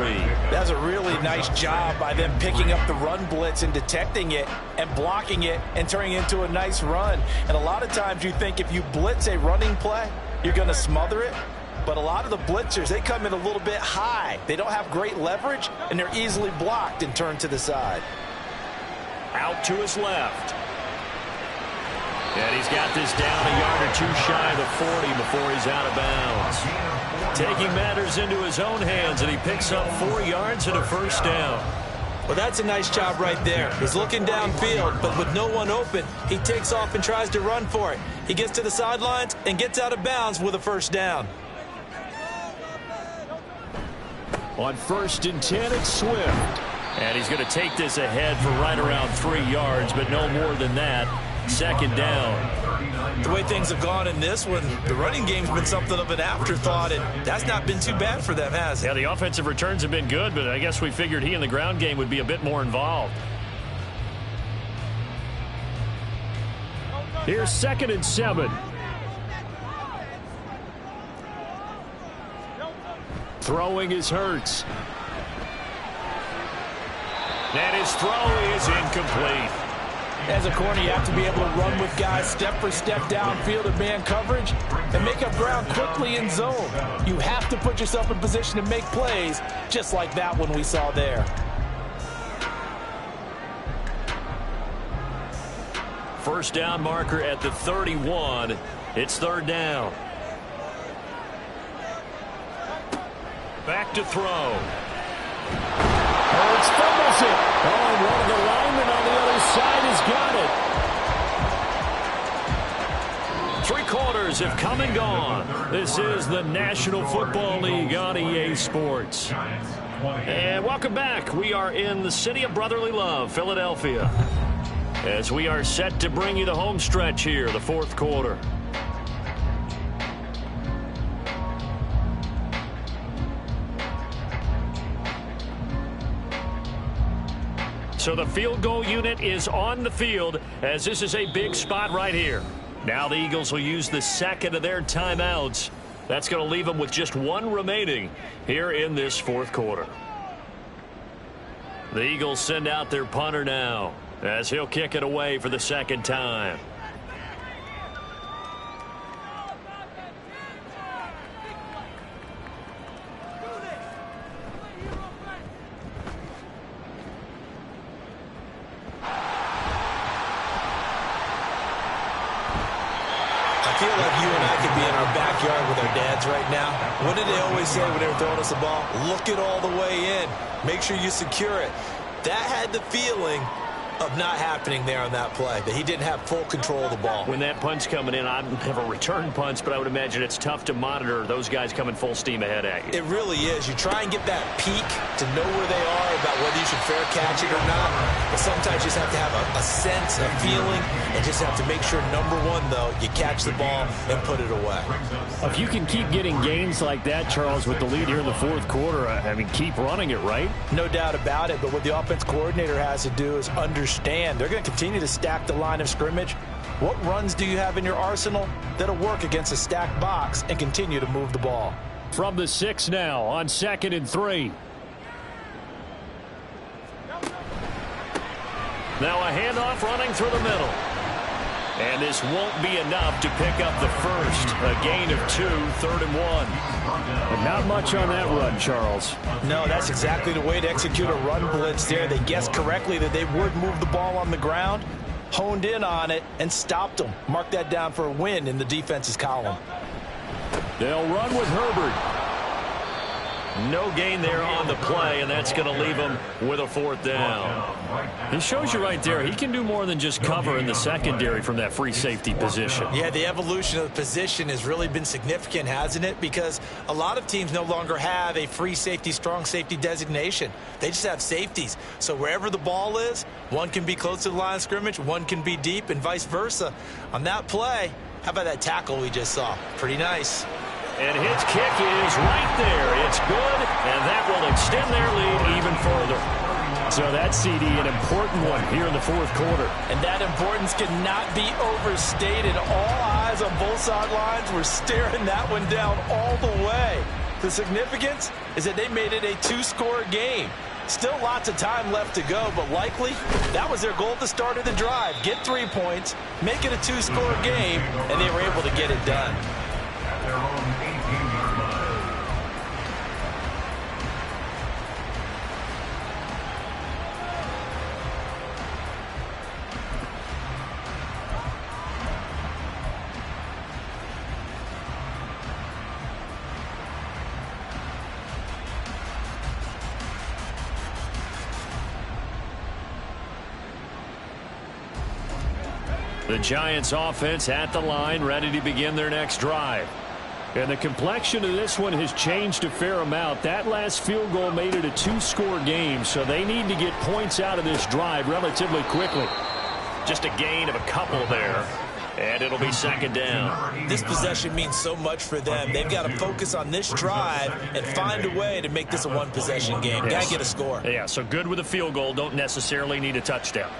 That's a really nice job by them picking up the run blitz and detecting it and blocking it and turning it into a nice run. And a lot of times you think if you blitz a running play, you're going to smother it. But a lot of the blitzers, they come in a little bit high. They don't have great leverage, and they're easily blocked and turned to the side. Out to his left. And he's got this down a yard or 2 shy of the 40 before he's out of bounds. Taking matters into his own hands, and he picks up 4 yards and a first down. Well, that's a nice job right there. He's looking downfield, but with no one open, he takes off and tries to run for it. He gets to the sidelines and gets out of bounds with a first down. On 1st and 10, it's Swift. And he's going to take this ahead for right around 3 yards, but no more than that. 2nd down. The way things have gone in this one, the running game's been something of an afterthought, and that's not been too bad for them, has it? Yeah, the offensive returns have been good, but I guess we figured he in the ground game would be a bit more involved. Here's 2nd and 7. Throwing is Hurts. And his throw is incomplete. As a corner, you have to be able to run with guys step for step downfield in man coverage and make up ground quickly in zone. You have to put yourself in position to make plays, just like that one we saw there. First down marker at the 31. It's 3rd down. Back to throw. Hurts fumbles it. Oh, and one of the linemen on the other side has got it. 3 quarters have come and gone. This is the National Football League on EA Sports. And welcome back. We are in the city of brotherly love, Philadelphia, as we are set to bring you the home stretch here, the 4th quarter. So the field goal unit is on the field, as this is a big spot right here. Now the Eagles will use the 2nd of their timeouts. That's going to leave them with just 1 remaining here in this 4th quarter. The Eagles send out their punter now, as he'll kick it away for the 2nd time. I feel like you and I could be in our backyard with our dads right now. What did they always say when they were throwing us the ball? Look it all the way in. Make sure you secure it. That had the feeling of not happening there on that play, that he didn't have full control of the ball. When that punch coming in, I don't have a return punch, but I would imagine it's tough to monitor those guys coming full steam ahead at you. It really is. You try and get that peek to know where they are about whether you should fair catch it or not, but sometimes you just have to have a sense, a feeling, and just have to make sure, number one, though, you catch the ball and put it away. If you can keep getting gains like that, Charles, with the lead here in the 4th quarter, I mean, keep running it, right? No doubt about it, but what the offense coordinator has to do is understand understand they're going to continue to stack the line of scrimmage. What runs do you have in your arsenal that'll work against a stacked box and continue to move the ball? From the 6 now on 2nd and 3. Now a handoff running through the middle. And this won't be enough to pick up the first. A gain of 2, 3rd and 1. But not much on that run, Charles. No, that's exactly the way to execute a run blitz there. They guessed correctly that they would move the ball on the ground, honed in on it, and stopped them. Mark that down for a win in the defense's column. They'll run with Herbert. No gain there on the play, and that's going to leave him with a 4th down. He shows you right there, he can do more than just cover in the secondary from that free safety position. Yeah, the evolution of the position has really been significant, hasn't it? Because a lot of teams no longer have a free safety, strong safety designation. They just have safeties. So wherever the ball is, one can be close to the line of scrimmage, one can be deep, and vice versa. On that play, how about that tackle we just saw? Pretty nice. And his kick is right there. It's good, and that will extend their lead even further. So that CD, an important one here in the 4th quarter. And that importance cannot be overstated. All eyes on both sidelines were staring that one down all the way. The significance is that they made it a 2-score game. Still lots of time left to go, but likely that was their goal at the start of the drive. Get 3 points, make it a 2-score game, and they were able to get it done. Their own 18-yard line. The Giants offense at the line, ready to begin their next drive. And the complexion of this one has changed a fair amount. That last field goal made it a 2-score game, so they need to get points out of this drive relatively quickly. Just a gain of a couple there, and it'll be 2nd down. This possession means so much for them. They've got to focus on this drive and find a way to make this a one-possession game. Got to get a score. Yeah, so good with a field goal, don't necessarily need a touchdown.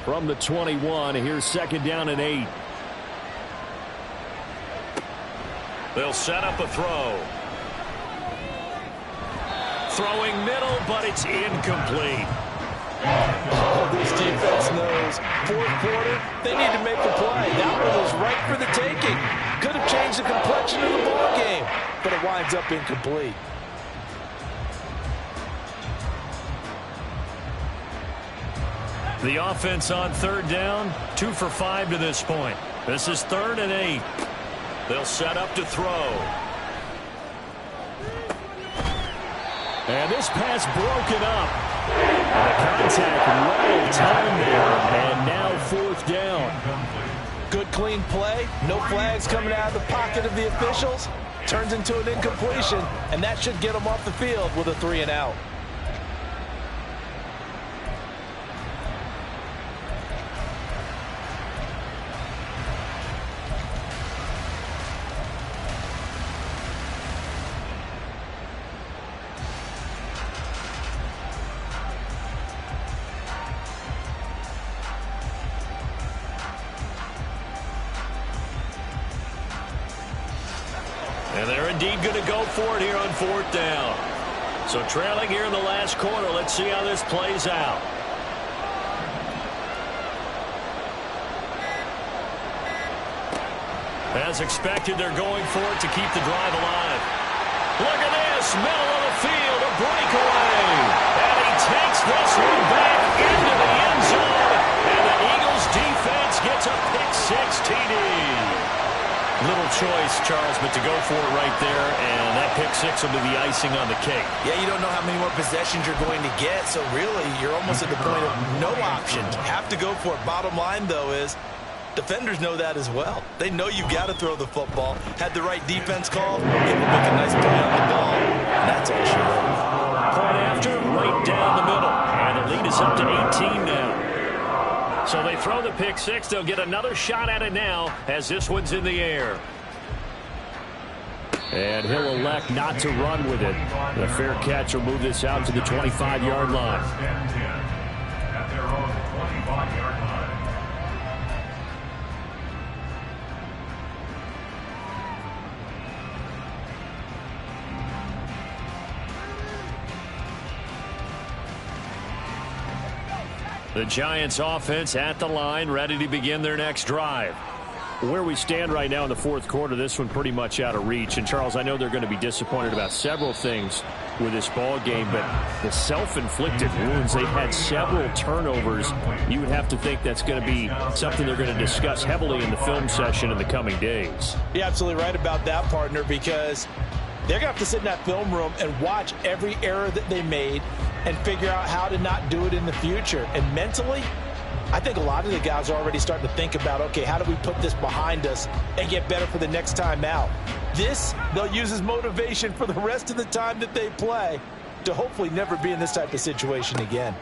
From the 21, here's 2nd down and 8. They'll set up a throw. Throwing middle, but it's incomplete. Oh, this defense knows. 4th quarter, they need to make a play. That one was right for the taking. Could have changed the complexion of the ball game, but it winds up incomplete. The offense on 3rd down, 2 for 5 to this point. This is 3rd and 8. They'll set up to throw. And this pass broken up. And the contact well timed there, and now 4th down. Good clean play, no flags coming out of the pocket of the officials. Turns into an incompletion, and that should get them off the field with a 3 and out. And they're indeed going to go for it here on 4th down. So trailing here in the last quarter, let's see how this plays out. As expected, they're going for it to keep the drive alive. Look at this, middle of the field, a breakaway. And he takes this one back into the end zone. And the Eagles defense gets a pick-6 TD. Little choice, Charles, but to go for it right there, and that pick-6 will be the icing on the cake. Yeah, you don't know how many more possessions you're going to get, so really you're almost at the point of no options. Have to go for it. Bottom line, though, is defenders know that as well. They know you've got to throw the football. Had the right defense call, able to make a nice play on the ball, and that's all she wrote. Point after, right down the middle, and the lead is up to 18 now. So they throw the pick six. They'll get another shot at it now as this one's in the air. And he'll elect not to run with it. The fair catch will move this out to the 25-yard line. At their own 25-yard line. The Giants offense at the line, ready to begin their next drive. Where we stand right now in the fourth quarter, this one pretty much out of reach. And, Charles, I know they're going to be disappointed about several things with this ball game, but the self-inflicted wounds, they've had several turnovers. You would have to think that's going to be something they're going to discuss heavily in the film session in the coming days. You're absolutely right about that, partner, because they're going to have to sit in that film room and watch every error that they made and figure out how to not do it in the future. And mentally, I think a lot of the guys are already starting to think about, okay, how do we put this behind us and get better for the next time out? This, they'll use as motivation for the rest of the time that they play to hopefully never be in this type of situation again.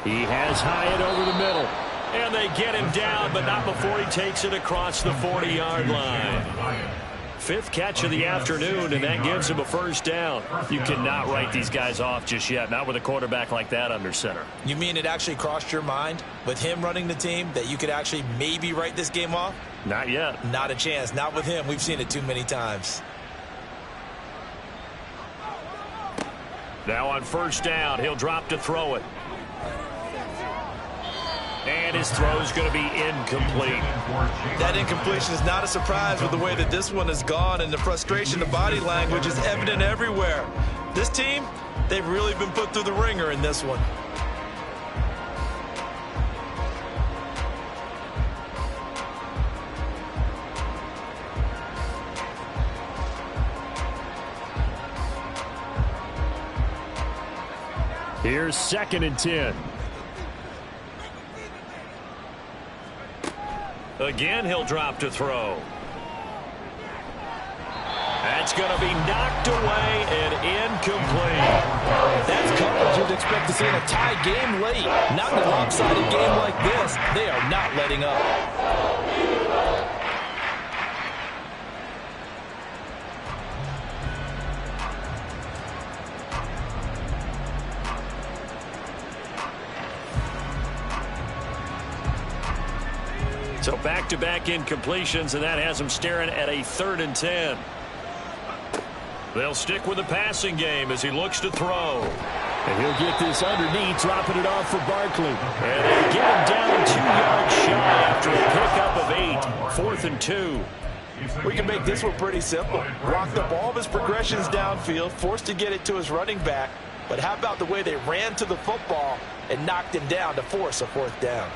He has Hyatt over the middle. And they get him down, but not before he takes it across the 40-yard line. Fifth catch of the afternoon, and that gives him a first down. You cannot write these guys off just yet, not with a quarterback like that under center. You mean it actually crossed your mind with him running the team that you could actually maybe write this game off? Not yet. Not a chance. Not with him. We've seen it too many times. Now on first down, he'll drop to throw it. And his throw is going to be incomplete. That incompletion is not a surprise with the way that this one has gone, and the frustration, the body language is evident everywhere. This team, they've really been put through the ringer in this one. Here's 2nd and 10. Again, he'll drop to throw. That's going to be knocked away and incomplete. That's coverage you'd expect to see in a tie game late. Not in a lopsided game like this. They are not letting up. So back-to-back incompletions, and that has them staring at a 3rd and 10. They'll stick with the passing game as he looks to throw. And he'll get this underneath, dropping it off for Barkley. And they get him down 2 yards shy after a pickup of 8. 4th and 2. We can make this one pretty simple. Blocked up all of his progressions downfield, forced to get it to his running back. But how about the way they ran to the football and knocked him down to force a 4th down?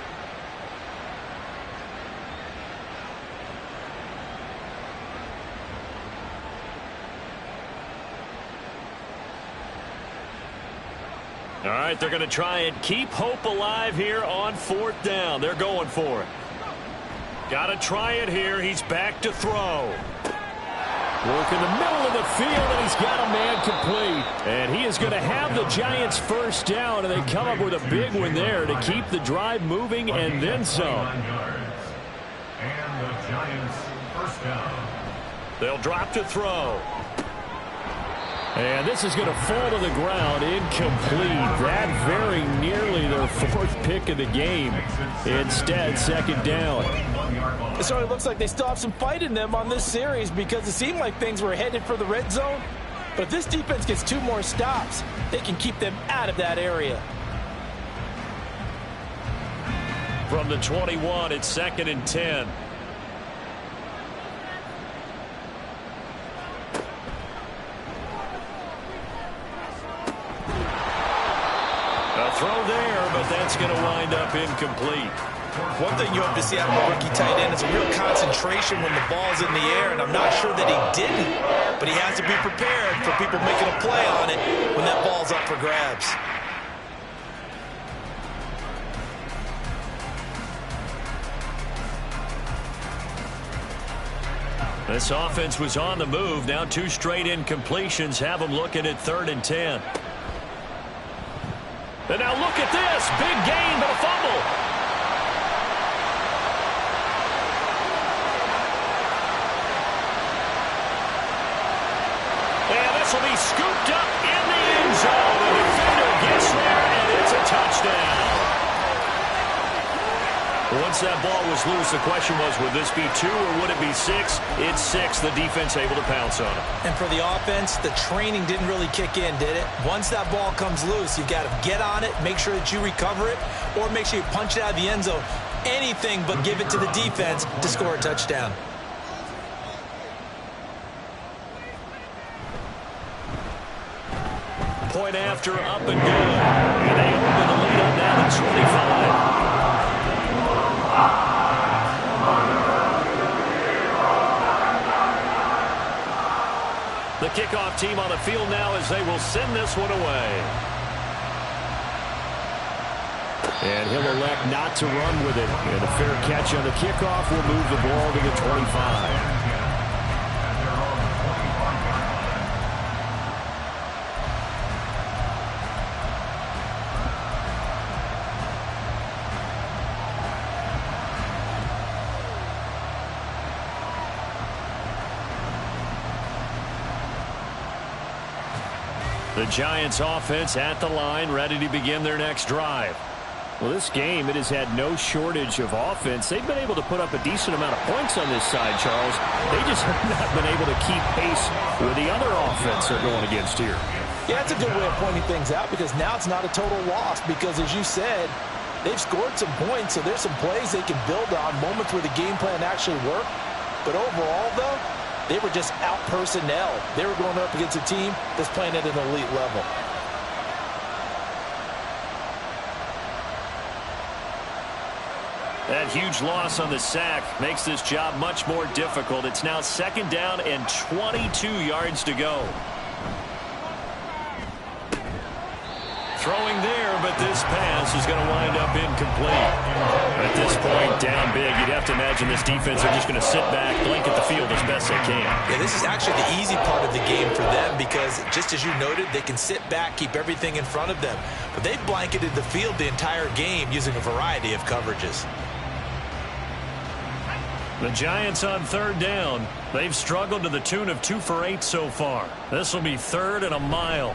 All right, they're going to try and keep hope alive here on 4th down. They're going for it. Got to try it here. He's back to throw. Work in the middle of the field, and he's got a man complete. And he is going to have the Giants first down, and they come up with a big one there to keep the drive moving and then some. And the Giants first down. They'll drop to throw. And this is going to fall to the ground, incomplete. That very nearly their 4th pick of the game. Instead, 2nd down. It certainly looks like they still have some fight in them on this series because it seemed like things were headed for the red zone. But if this defense gets 2 more stops, they can keep them out of that area. From the 21, it's 2nd and 10. Throw there, but that's going to wind up incomplete. One thing you have to see out of a rookie tight end is a real concentration when the ball's in the air, and I'm not sure that he didn't, but he has to be prepared for people making a play on it when that ball's up for grabs. This offense was on the move. Now 2 straight incompletions have them looking at 3rd and 10. And now look at this. Big gain, but a fumble. And this will be scooped up in the end zone. The defender gets there, and it's a touchdown. Once that ball was loose, the question was, would this be 2 or would it be 6? It's 6. The defense able to pounce on it. And for the offense, the training didn't really kick in, did it? Once that ball comes loose, you've got to get on it, make sure that you recover it, or make sure you punch it out of the end zone. Anything but give it to the defense to score a touchdown. Point after, up and good. And they open the lead up now to 25. The kickoff team on the field now as they will send this one away. And he'll elect not to run with it. And a fair catch on the kickoff will move the ball to the 25. The Giants offense at the line, ready to begin their next drive. Well, this game, it has had no shortage of offense. They've been able to put up a decent amount of points on this side, Charles. They just have not been able to keep pace with the other offense they're going against here. Yeah, it's a good way of pointing things out because now it's not a total loss because, as you said, they've scored some points, so there's some plays they can build on, moments where the game plan actually worked. But overall, though, they were just out personnel. They were going up against a team that's playing at an elite level. That huge loss on the sack makes this job much more difficult. It's now 2nd down and 22 yards to go. Throwing there, but this pass is going to wind up incomplete. At this point, down big, you'd have to imagine this defense are just going to sit back, blanket the field as best they can. Yeah, this is actually the easy part of the game for them because, just as you noted, they can sit back, keep everything in front of them. But they've blanketed the field the entire game using a variety of coverages. The Giants on 3rd down. They've struggled to the tune of 2 for 8 so far. This will be 3rd and a mile.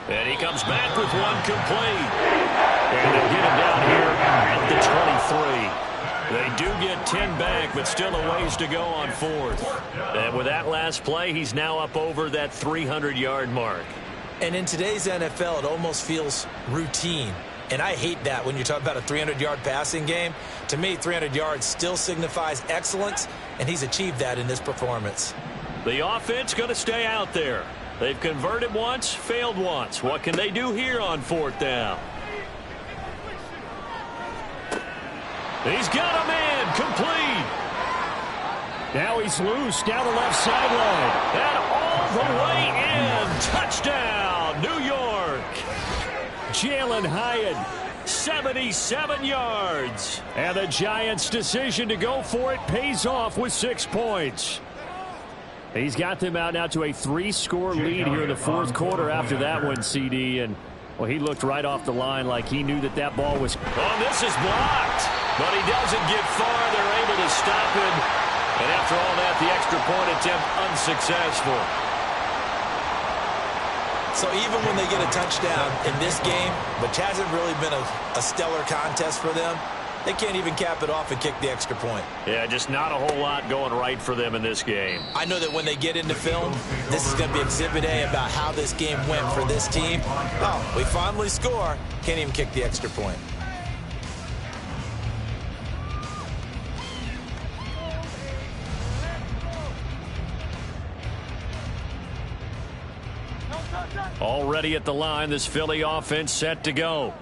And he comes back with one complete. And they'll get him down here at the 23. They do get 10 back, but still a ways to go on 4th. And with that last play, he's now up over that 300-yard mark. And in today's NFL, it almost feels routine. And I hate that when you're talking about a 300-yard passing game. To me, 300 yards still signifies excellence, and he's achieved that in this performance. The offense going to stay out there. They've converted once, failed once. What can they do here on 4th down? He's got a man complete. Now he's loose down the left sideline. And all the way in. Touchdown, New York. Jalen Hyatt, 77 yards. And the Giants' decision to go for it pays off with 6 points. He's got them out now to a 3-score lead here in the 4th quarter after that one, CD. And, well, he looked right off the line like he knew that that ball was... Oh, this is blocked. But he doesn't get far. They're able to stop him. And after all that, the extra point attempt unsuccessful. So even when they get a touchdown in this game, which hasn't really been a stellar contest for them, they can't even cap it off and kick the extra point. Yeah, just not a whole lot going right for them in this game. I know that when they get into film, this is going to be Exhibit A about how this game went for this team. Oh, we finally score. Can't even kick the extra point. Already at the line, this Philly offense set to go.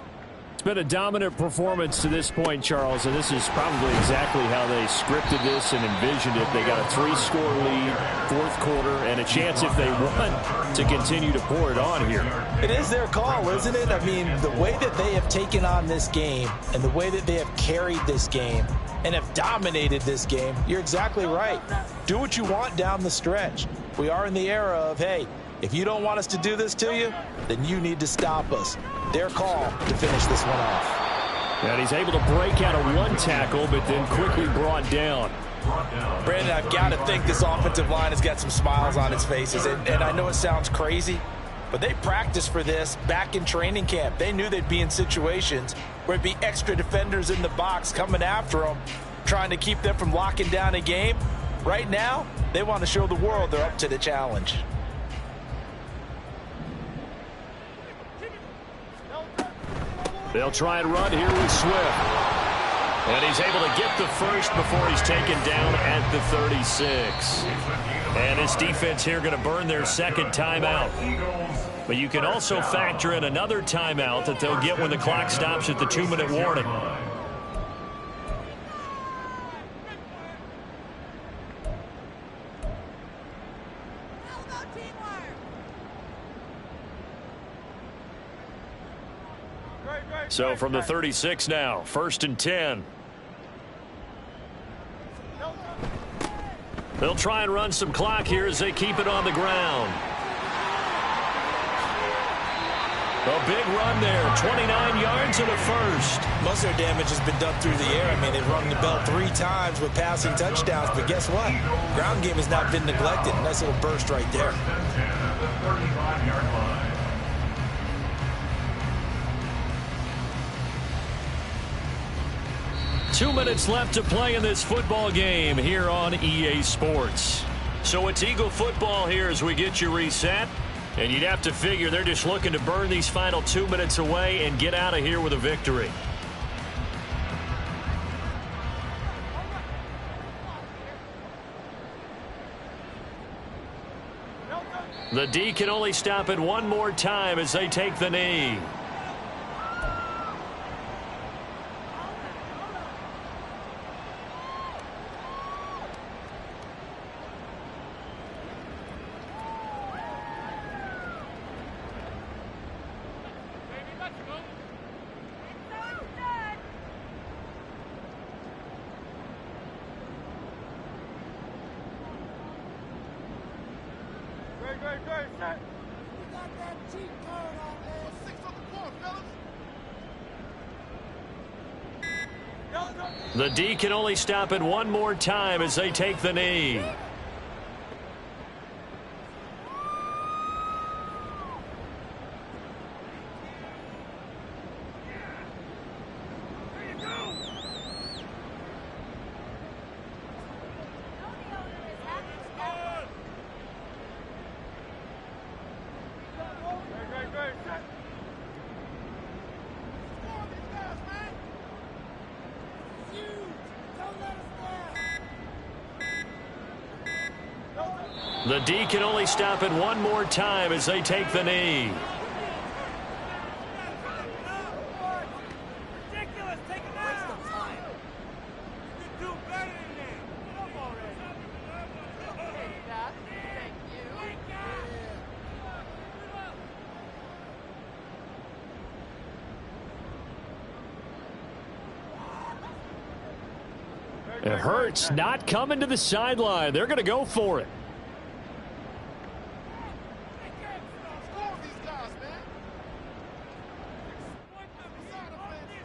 It's been a dominant performance to this point, Charles, and this is probably exactly how they scripted this and envisioned it. They got a 3-score lead, 4th quarter, and a chance if they want to continue to pour it on here. It is their call, isn't it? I mean, the way that they have taken on this game and the way that they have carried this game and have dominated this game, you're exactly right. Do what you want down the stretch. We are in the era of, hey, If you don't want us to do this to you, then you need to stop us. Their call to finish this one off. And he's able to break out of one tackle, but then quickly brought down. Brandon, I've got to think this offensive line has got some smiles on its faces. And I know it sounds crazy, but they practiced for this back in training camp. They knew they'd be in situations where it'd be extra defenders in the box coming after them, trying to keep them from locking down a game. Right now, they want to show the world they're up to the challenge. They'll try and run here with Swift. And he's able to get the first before he's taken down at the 36. And this defense here going to burn their second timeout. But you can also factor in another timeout that they'll get when the clock stops at the 2-minute warning. So from the 36 now, 1st and 10. They'll try and run some clock here as they keep it on the ground. A big run there, 29 yards and a first. Most of their damage has been done through the air. I mean, they've rung the bell 3 times with passing touchdowns, but guess what? Ground game has not been neglected. Nice little burst right there. 35-yard line. 2 minutes left to play in this football game here on EA Sports. So it's Eagle football here as we get you reset. And you'd have to figure they're just looking to burn these final 2 minutes away and get out of here with a victory. The D can only stop it one more time as they take the knee. The D can only stop it one more time as they take the knee. The D can only stop it one more time as they take the knee. It hurts not coming to the sideline. They're going to go for it.